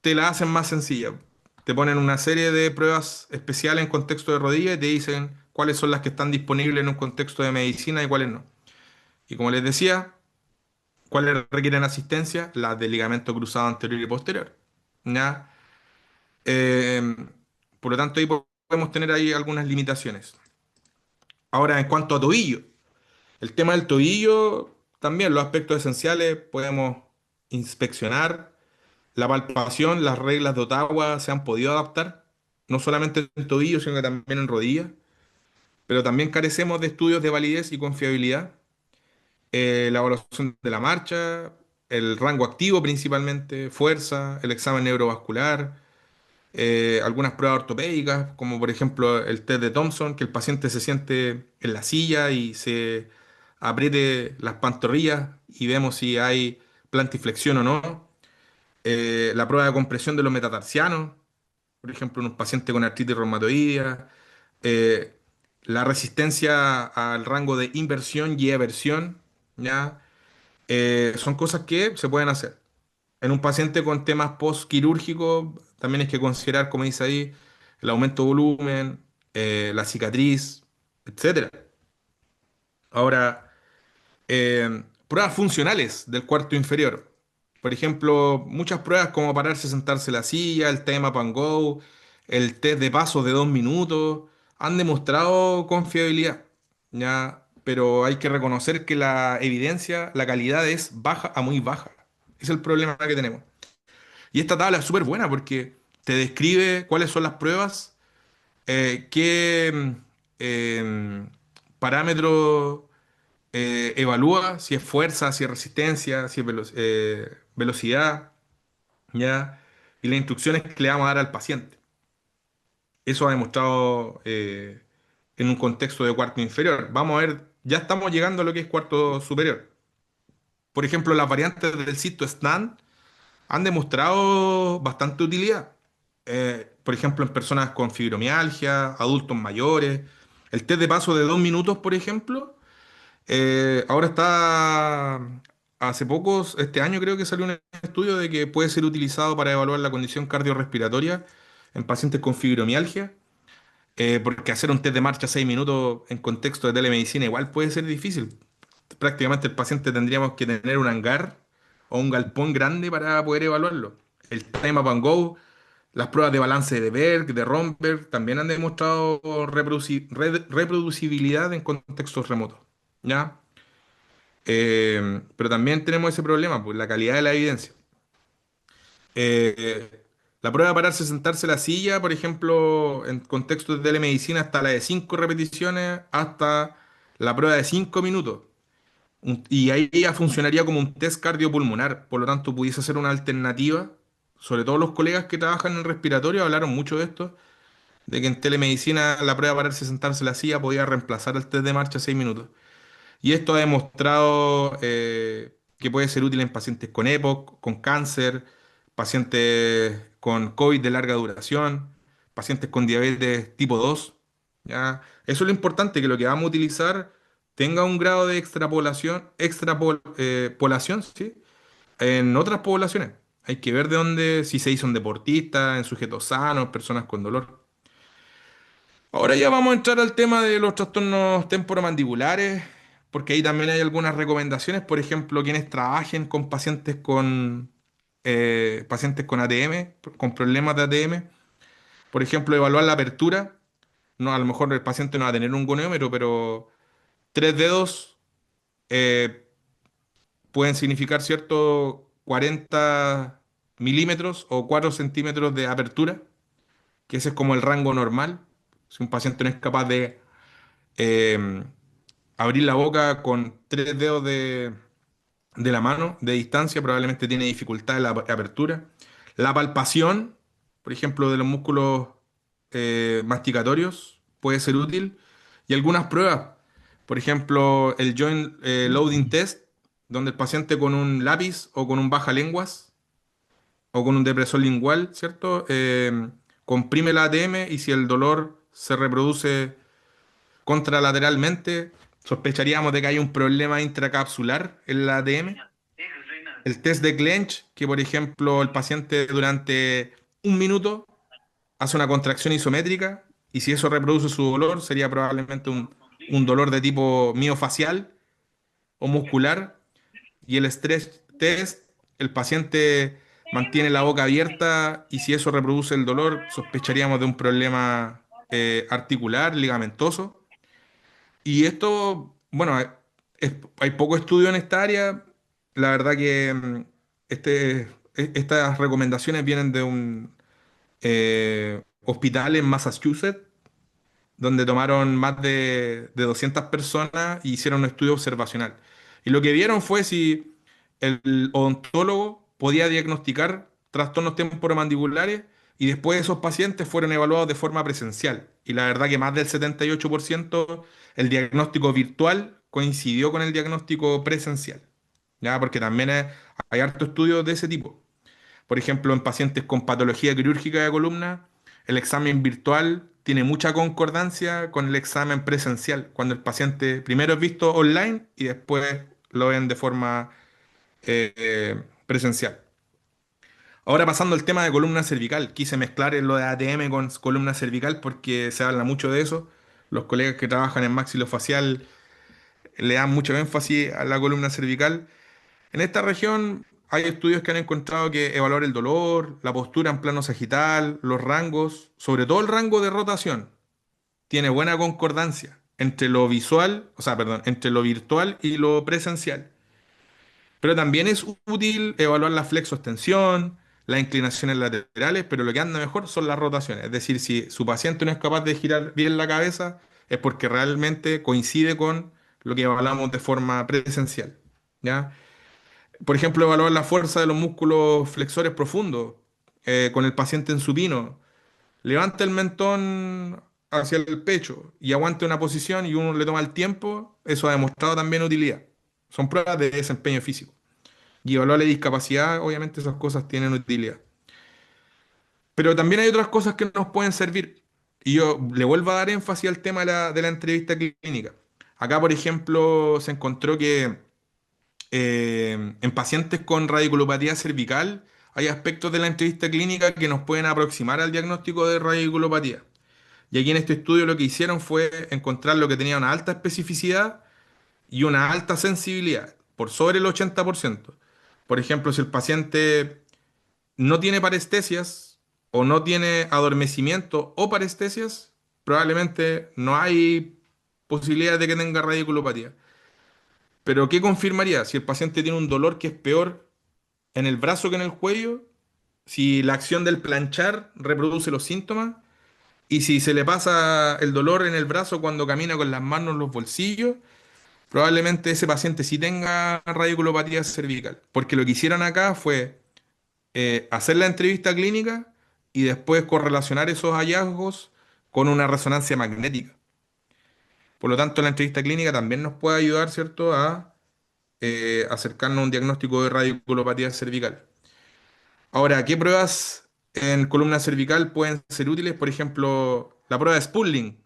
te la hacen más sencilla. Te ponen una serie de pruebas especiales en contexto de rodilla y te dicen cuáles son las que están disponibles en un contexto de medicina y cuáles no. Y como les decía, ¿cuáles requieren asistencia? Las de ligamento cruzado anterior y posterior. ¿Ya? Eh, por lo tanto, ahí podemos tener ahí algunas limitaciones. Ahora, en cuanto a tobillo, el tema del tobillo, también los aspectos esenciales podemos inspeccionar. La palpación, las reglas de Ottawa se han podido adaptar, no solamente en tobillo, sino que también en rodillas, pero también carecemos de estudios de validez y confiabilidad. La evaluación de la marcha, el rango activo principalmente, fuerza, el examen neurovascular, algunas pruebas ortopédicas, como por ejemplo el test de Thompson, que el paciente se siente en la silla y se apriete las pantorrillas y vemos si hay plantiflexión o no. La prueba de compresión de los metatarsianos, por ejemplo, en un paciente con artritis reumatoidea. Eh, la resistencia al rango de inversión y eversión, ¿ya? Son cosas que se pueden hacer. En un paciente con temas postquirúrgicos, también hay que considerar, como dice ahí, el aumento de volumen, la cicatriz, etcétera. Ahora, pruebas funcionales del cuarto inferior. Por ejemplo, muchas pruebas como pararse, sentarse en la silla, el tema and go, el test de pasos de 2 minutos, han demostrado confiabilidad, ¿ya? Pero hay que reconocer que la evidencia, la calidad es baja a muy baja. Ese es el problema que tenemos. Y esta tabla es súper buena porque te describe cuáles son las pruebas, qué parámetros evalúa, si es fuerza, si es resistencia, si es velocidad, ¿ya? Y las instrucciones que le vamos a dar al paciente. Eso ha demostrado en un contexto de cuarto inferior. Vamos a ver, ya estamos llegando a lo que es cuarto superior. Por ejemplo, las variantes del Cysto Stand han demostrado bastante utilidad. Por ejemplo, en personas con fibromialgia, adultos mayores. El test de paso de 2 minutos, por ejemplo, ahora está, hace pocos, este año creo que salió un estudio de que puede ser utilizado para evaluar la condición cardiorrespiratoria en pacientes con fibromialgia, porque hacer un test de marcha 6 minutos en contexto de telemedicina igual puede ser difícil. Prácticamente el paciente tendríamos que tener un hangar o un galpón grande para poder evaluarlo. El Time Up and Go, las pruebas de balance de Berg, de Romberg, también han demostrado reproducibilidad en contextos remotos. ¿Ya? Pero también tenemos ese problema, pues la calidad de la evidencia. La prueba de pararse, sentarse en la silla, por ejemplo, en contexto de telemedicina, hasta la de 5 repeticiones, hasta la prueba de 5 minutos. Y ahí ya funcionaría como un test cardiopulmonar, por lo tanto pudiese ser una alternativa. Sobre todo los colegas que trabajan en respiratorio hablaron mucho de esto, de que en telemedicina la prueba de pararse, sentarse en la silla podía reemplazar el test de marcha 6 minutos. Y esto ha demostrado que puede ser útil en pacientes con EPOC, con cáncer, pacientes con COVID de larga duración, pacientes con diabetes tipo 2. ¿Ya? Eso es lo importante, que lo que vamos a utilizar tenga un grado de extrapolación, ¿sí? En otras poblaciones. Hay que ver de dónde, si se hizo en deportistas, en sujetos sanos, personas con dolor. Ahora ya vamos a entrar al tema de los trastornos temporomandibulares, porque ahí también hay algunas recomendaciones, por ejemplo, quienes trabajen con pacientes con ATM, con problemas de ATM, por ejemplo, evaluar la apertura. No, a lo mejor el paciente no va a tener un goniómetro, pero 3 dedos eh, pueden significar, ¿cierto?, 40 milímetros o 4 centímetros de apertura, que ese es como el rango normal. Si un paciente no es capaz de eh, abrir la boca con 3 dedos de la mano de distancia, probablemente tiene dificultad en la apertura. La palpación, por ejemplo, de los músculos masticatorios, puede ser útil. Y algunas pruebas, por ejemplo, el Joint Loading Test, donde el paciente con un lápiz o con un baja lenguas o con un depresor lingual, ¿cierto? Comprime la ATM y si el dolor se reproduce contralateralmente, sospecharíamos de que hay un problema intracapsular en la ATM. El test de Clench, que por ejemplo el paciente durante 1 minuto hace una contracción isométrica y si eso reproduce su dolor, sería probablemente un dolor de tipo miofacial o muscular. Y el stress test, el paciente mantiene la boca abierta y si eso reproduce el dolor, sospecharíamos de un problema articular, ligamentoso. Y esto, bueno, hay poco estudio en esta área. La verdad que estas recomendaciones vienen de un hospital en Massachusetts, donde tomaron más de 200 personas y hicieron un estudio observacional. Y lo que vieron fue si el odontólogo podía diagnosticar trastornos temporomandibulares y después esos pacientes fueron evaluados de forma presencial. Y la verdad que más del 78% el diagnóstico virtual coincidió con el diagnóstico presencial. ¿Ya? Porque también hay harto estudios de ese tipo. Por ejemplo, en pacientes con patología quirúrgica de columna, el examen virtual tiene mucha concordancia con el examen presencial, cuando el paciente primero es visto online y después lo ven de forma presencial. Ahora pasando al tema de columna cervical, quise mezclar lo de ATM con columna cervical porque se habla mucho de eso. Los colegas que trabajan en maxilofacial le dan mucho énfasis a la columna cervical. En esta región hay estudios que han encontrado que evaluar el dolor, la postura en plano sagital, los rangos, sobre todo el rango de rotación, tiene buena concordancia entre lo visual, o sea, perdón, entre lo virtual y lo presencial. Pero también es útil evaluar la flexoextensión, las inclinaciones laterales, pero lo que anda mejor son las rotaciones. Es decir, si su paciente no es capaz de girar bien la cabeza, es porque realmente coincide con lo que evaluamos de forma presencial. ¿Ya? Por ejemplo, evaluar la fuerza de los músculos flexores profundos con el paciente en supino. Levanta el mentón hacia el pecho y aguante una posición y uno le toma el tiempo. Eso ha demostrado también utilidad. Son pruebas de desempeño físico. Y evaluar la discapacidad, obviamente esas cosas tienen utilidad. Pero también hay otras cosas que nos pueden servir. Y yo le vuelvo a dar énfasis al tema de la entrevista clínica. Acá, por ejemplo, se encontró que en pacientes con radiculopatía cervical hay aspectos de la entrevista clínica que nos pueden aproximar al diagnóstico de radiculopatía. Y aquí en este estudio lo que hicieron fue encontrar lo que tenía una alta especificidad y una alta sensibilidad, por sobre el 80%. Por ejemplo, si el paciente no tiene parestesias o no tiene adormecimiento o parestesias, probablemente no hay posibilidad de que tenga radiculopatía. Pero ¿qué confirmaría? Si el paciente tiene un dolor que es peor en el brazo que en el cuello, si la acción del planchar reproduce los síntomas y si se le pasa el dolor en el brazo cuando camina con las manos en los bolsillos, probablemente ese paciente sí tenga radiculopatía cervical. Porque lo que hicieron acá fue hacer la entrevista clínica y después correlacionar esos hallazgos con una resonancia magnética. Por lo tanto, la entrevista clínica también nos puede ayudar, ¿cierto?, a acercarnos a un diagnóstico de radiculopatía cervical. Ahora, ¿qué pruebas en columna cervical pueden ser útiles? Por ejemplo, la prueba de Spulling,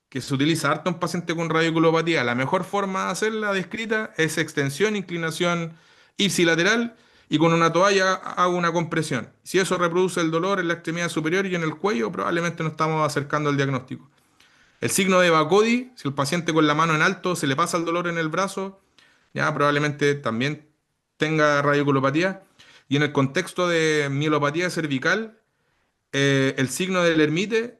que se utiliza harto en pacientes con radiculopatía. La mejor forma de hacerla descrita es extensión, inclinación ipsilateral y con una toalla hago una compresión. Si eso reproduce el dolor en la extremidad superior y en el cuello, probablemente nos estamos acercando al diagnóstico. El signo de Bacodi, si el paciente con la mano en alto se le pasa el dolor en el brazo, ya probablemente también tenga radiculopatía. Y en el contexto de mielopatía cervical, el signo del ermite,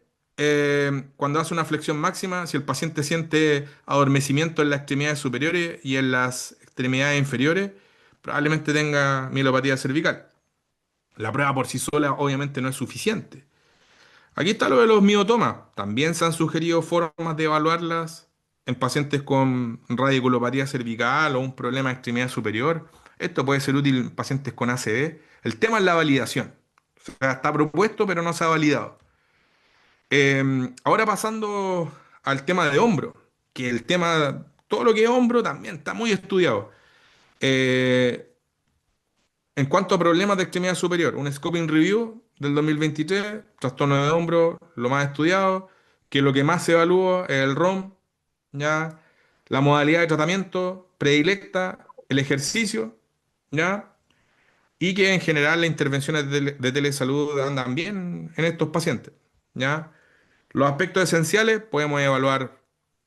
cuando hace una flexión máxima, si el paciente siente adormecimiento en las extremidades superiores y en las extremidades inferiores, probablemente tenga mielopatía cervical. La prueba por sí sola obviamente no es suficiente. Aquí está lo de los miotomas. También se han sugerido formas de evaluarlas en pacientes con radiculopatía cervical o un problema de extremidad superior. Esto puede ser útil en pacientes con ACV. El tema es la validación. O sea, está propuesto, pero no se ha validado. Ahora pasando al tema de hombro, que el tema, todo lo que es hombro también está muy estudiado. Eh, en cuanto a problemas de extremidad superior, un Scoping Review del 2023, trastorno de hombro, lo más estudiado, que lo que más se evalúa es el ROM, ¿ya? La modalidad de tratamiento predilecta, el ejercicio, ¿ya? Y que en general las intervenciones de telesalud andan bien en estos pacientes, ¿ya? Los aspectos esenciales podemos evaluar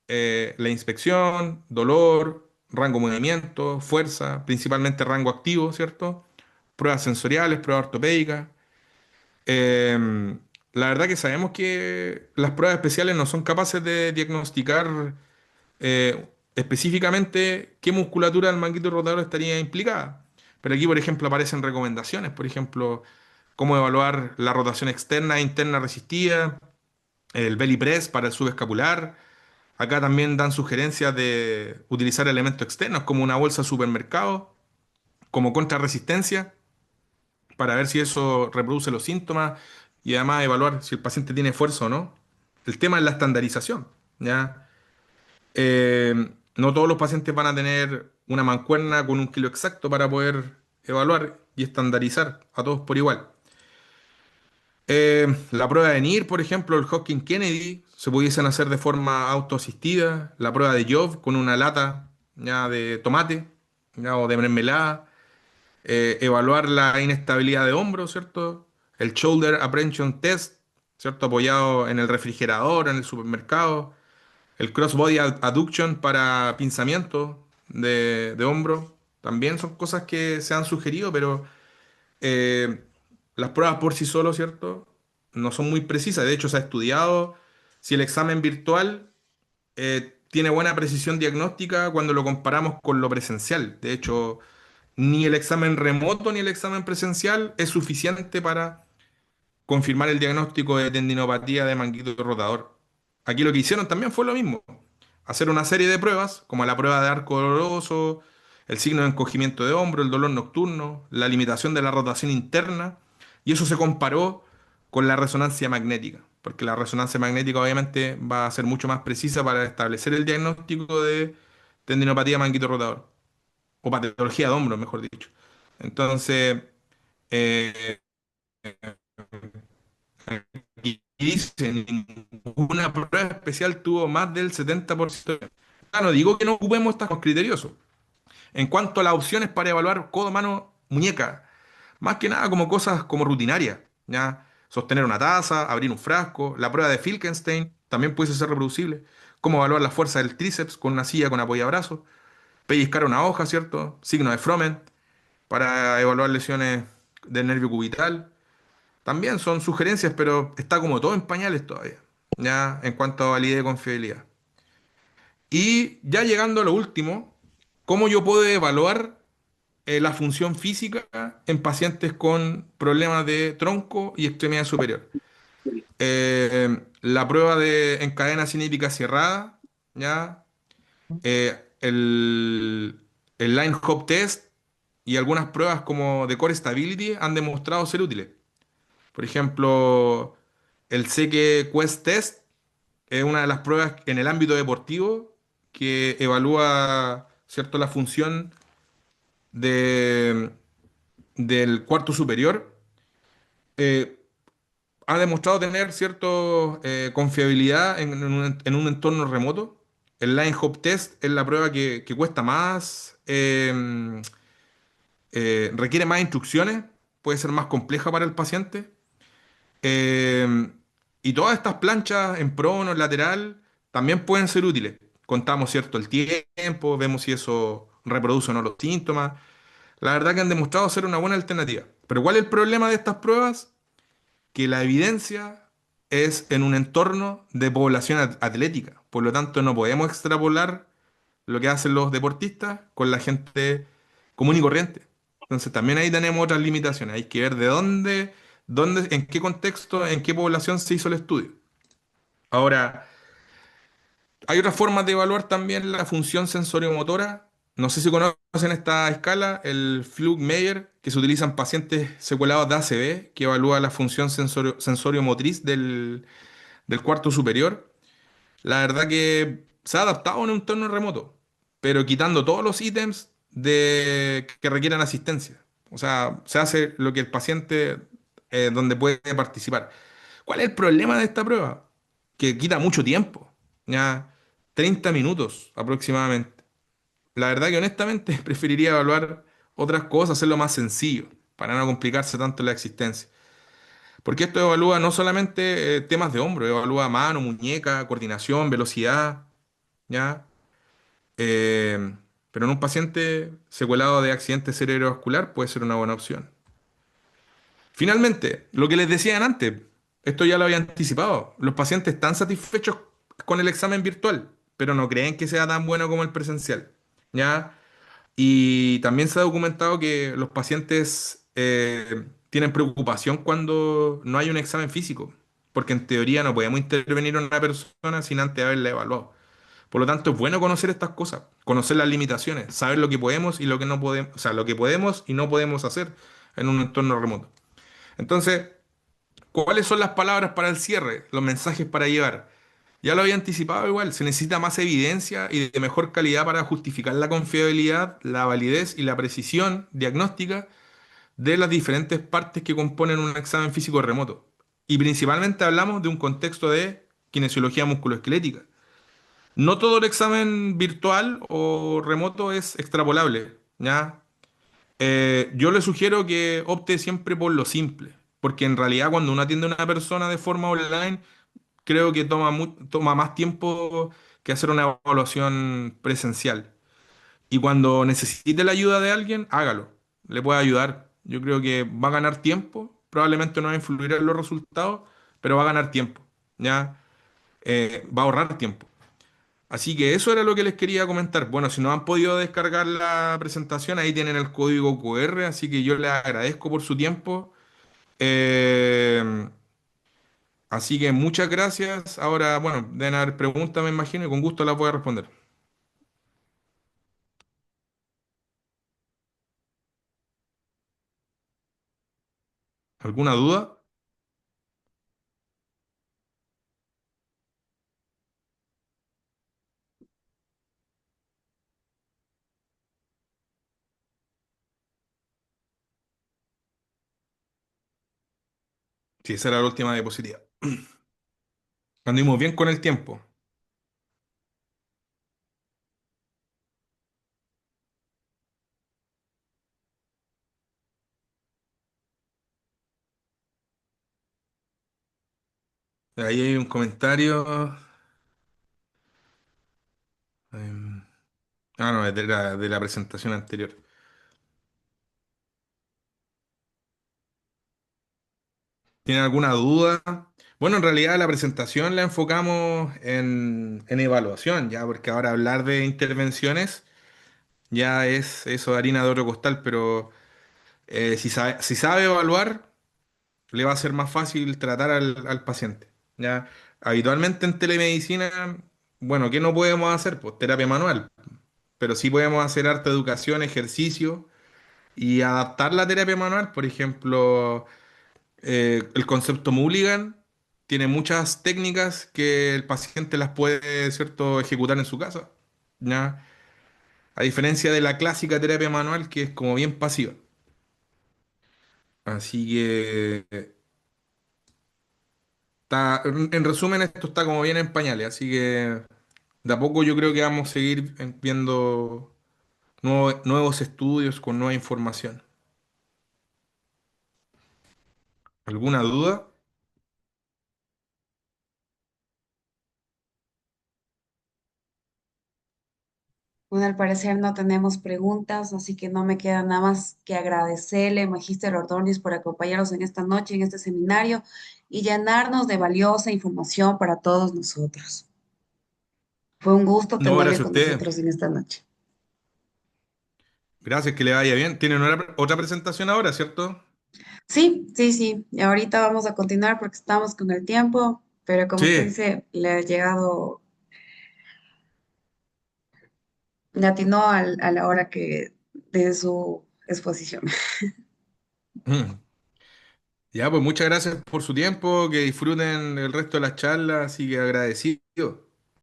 la inspección, dolor, rango de movimiento, fuerza, principalmente rango activo, ¿cierto? Pruebas sensoriales, pruebas ortopédicas. La verdad que sabemos que las pruebas especiales no son capaces de diagnosticar específicamente qué musculatura del manguito rotador estaría implicada. Pero aquí, por ejemplo, aparecen recomendaciones, por ejemplo, cómo evaluar la rotación externa e interna resistida, el belly press para el subescapular. Acá también dan sugerencias de utilizar elementos externos como una bolsa de supermercado, como contrarresistencia, para ver si eso reproduce los síntomas y además evaluar si el paciente tiene fuerza o no. El tema es la estandarización, ¿ya? No todos los pacientes van a tener una mancuerna con un kilo exacto para poder evaluar y estandarizar a todos por igual. La prueba de NIR, por ejemplo, el Hopkins Kennedy, se pudiesen hacer de forma autoasistida. La prueba de Job con una lata ya de tomate ya, o de mermelada. Evaluar la inestabilidad de hombro, ¿cierto? El Shoulder Apprehension Test, ¿cierto? Apoyado en el refrigerador, en el supermercado. El Crossbody Adduction para pinzamiento de hombro. También son cosas que se han sugerido, pero eh, las pruebas por sí solo, ¿cierto? No son muy precisas. De hecho, se ha estudiado si el examen virtual tiene buena precisión diagnóstica cuando lo comparamos con lo presencial. De hecho, ni el examen remoto ni el examen presencial es suficiente para confirmar el diagnóstico de tendinopatía de manguito rotador. Aquí lo que hicieron también fue lo mismo, hacer una serie de pruebas, como la prueba de arco doloroso, el signo de encogimiento de hombro, el dolor nocturno, la limitación de la rotación interna, y eso se comparó con la resonancia magnética, porque la resonancia magnética obviamente va a ser mucho más precisa para establecer el diagnóstico de tendinopatía manguito rotador, o patología de hombro, mejor dicho. Entonces, eh, y dice, ninguna prueba especial tuvo más del 70%. Ah, no digo que no ocupemos estos criteriosos. En cuanto a las opciones para evaluar codo, mano, muñeca, más que nada como cosas como rutinarias, ¿ya? Sostener una taza, abrir un frasco, la prueba de Filkenstein también puede ser reproducible. Cómo evaluar la fuerza del tríceps con una silla con apoyabrazos, pellizcar una hoja, ¿cierto? Signo de Froment para evaluar lesiones del nervio cubital. También son sugerencias, pero está como todo en pañales todavía, ya en cuanto a validez y confiabilidad. Y ya llegando a lo último, ¿cómo yo puedo evaluar la función física en pacientes con problemas de tronco y extremidad superior? La prueba de en cadena cinética cerrada, ¿ya? El line hop test y algunas pruebas como de core stability han demostrado ser útiles. Por ejemplo, el Seque Quest Test es una de las pruebas en el ámbito deportivo que evalúa, ¿cierto?, la función de, del cuarto superior. Eh, Ha demostrado tener cierta confiabilidad en un entorno remoto. El Line Hop Test es la prueba que cuesta más, requiere más instrucciones, puede ser más compleja para el paciente. Eh, y todas estas planchas en prono, en lateral, también pueden ser útiles. Contamos, ¿cierto?, el tiempo, vemos si eso reproduce o no los síntomas. La verdad que han demostrado ser una buena alternativa. Pero ¿cuál es el problema de estas pruebas? Que la evidencia es en un entorno de población atlética. Por lo tanto, no podemos extrapolar lo que hacen los deportistas con la gente común y corriente. Entonces, también ahí tenemos otras limitaciones. Hay que ver de dónde, en qué contexto, en qué población se hizo el estudio. Ahora, hay otras formas de evaluar también la función sensoriomotora. No sé si conocen esta escala, el Flug-Meyer, que se utiliza en pacientes secuelados de ACV, que evalúa la función sensoriomotriz del cuarto superior. La verdad que se ha adaptado a un entorno remoto, pero quitando todos los ítems que requieran asistencia. O sea, se hace lo que el paciente donde puede participar. ¿Cuál es el problema de esta prueba? Que quita mucho tiempo, ya 30 minutos aproximadamente. La verdad que honestamente preferiría evaluar otras cosas, hacerlo más sencillo, para no complicarse tanto la existencia. Porque esto evalúa no solamente temas de hombro, evalúa mano, muñeca, coordinación, velocidad, ¿ya? Eh, pero en un paciente secuelado de accidente cerebrovascular puede ser una buena opción. Finalmente, lo que les decían antes, esto ya lo había anticipado, los pacientes están satisfechos con el examen virtual. pero no creen que sea tan bueno como el presencial. ¿Ya? Y también se ha documentado que los pacientes tienen preocupación cuando no hay un examen físico, porque en teoría no podemos intervenir en una persona sin antes haberla evaluado. Por lo tanto, es bueno conocer estas cosas, conocer las limitaciones, saber lo que podemos y lo que no podemos, o sea, lo que podemos y no podemos hacer en un entorno remoto. Entonces, ¿cuáles son las palabras para el cierre? Los mensajes para llevar. Ya lo había anticipado igual, se necesita más evidencia y de mejor calidad para justificar la confiabilidad, la validez y la precisión diagnóstica de las diferentes partes que componen un examen físico remoto. Y principalmente hablamos de un contexto de kinesiología musculoesquelética. No todo el examen virtual o remoto es extrapolable, ¿ya? Yo le sugiero que opte siempre por lo simple, porque en realidad cuando uno atiende a una persona de forma online, creo que toma más tiempo que hacer una evaluación presencial. Y cuando necesite la ayuda de alguien, hágalo, le puede ayudar. Yo creo que va a ganar tiempo, probablemente no va a influir en los resultados, pero va a ganar tiempo, ¿ya? Va a ahorrar tiempo. Así que eso era lo que les quería comentar. Bueno, si no han podido descargar la presentación, ahí tienen el código QR, así que yo les agradezco por su tiempo. Eh, Así que muchas gracias. Ahora, bueno, deben haber preguntas, me imagino, y con gusto las voy a responder. ¿Alguna duda? Sí, esa era la última diapositiva. Anduvimos bien con el tiempo. Ahí hay un comentario. em, no, es de la presentación anterior. ¿Tienen alguna duda? Bueno, en realidad la presentación la enfocamos en evaluación, ya, porque ahora hablar de intervenciones ya es eso de harina de otro costal, pero si sabe evaluar, le va a ser más fácil tratar al paciente. ¿Ya? Habitualmente en telemedicina, bueno, ¿qué no podemos hacer? Pues terapia manual, pero sí podemos hacer harta educación, ejercicio y adaptar la terapia manual. Por ejemplo, el concepto Mulligan tiene muchas técnicas que el paciente las puede, ¿cierto?, ejecutar en su casa. ¿Ya? A diferencia de la clásica terapia manual que es como bien pasiva. Así que en resumen, esto está como bien en pañales, así que de a poco yo creo que vamos a seguir viendo nuevos estudios con nueva información. ¿Alguna duda? Bueno, al parecer no tenemos preguntas, así que no me queda nada más que agradecerle, Magíster Ordóñez, por acompañarnos en esta noche, en este seminario y llenarnos de valiosa información para todos nosotros. Fue un gusto No, tenerle gracias a con ustedes. nosotros en esta noche. Gracias, que le vaya bien. Tienen otra presentación ahora, ¿cierto? Sí, sí, sí. Y ahorita vamos a continuar porque estamos con el tiempo, pero como usted Sí. dice, le ha llegado, le atinó a la hora que de su exposición. Mm. Ya, pues muchas gracias por su tiempo, que disfruten el resto de las charlas, así que agradecido.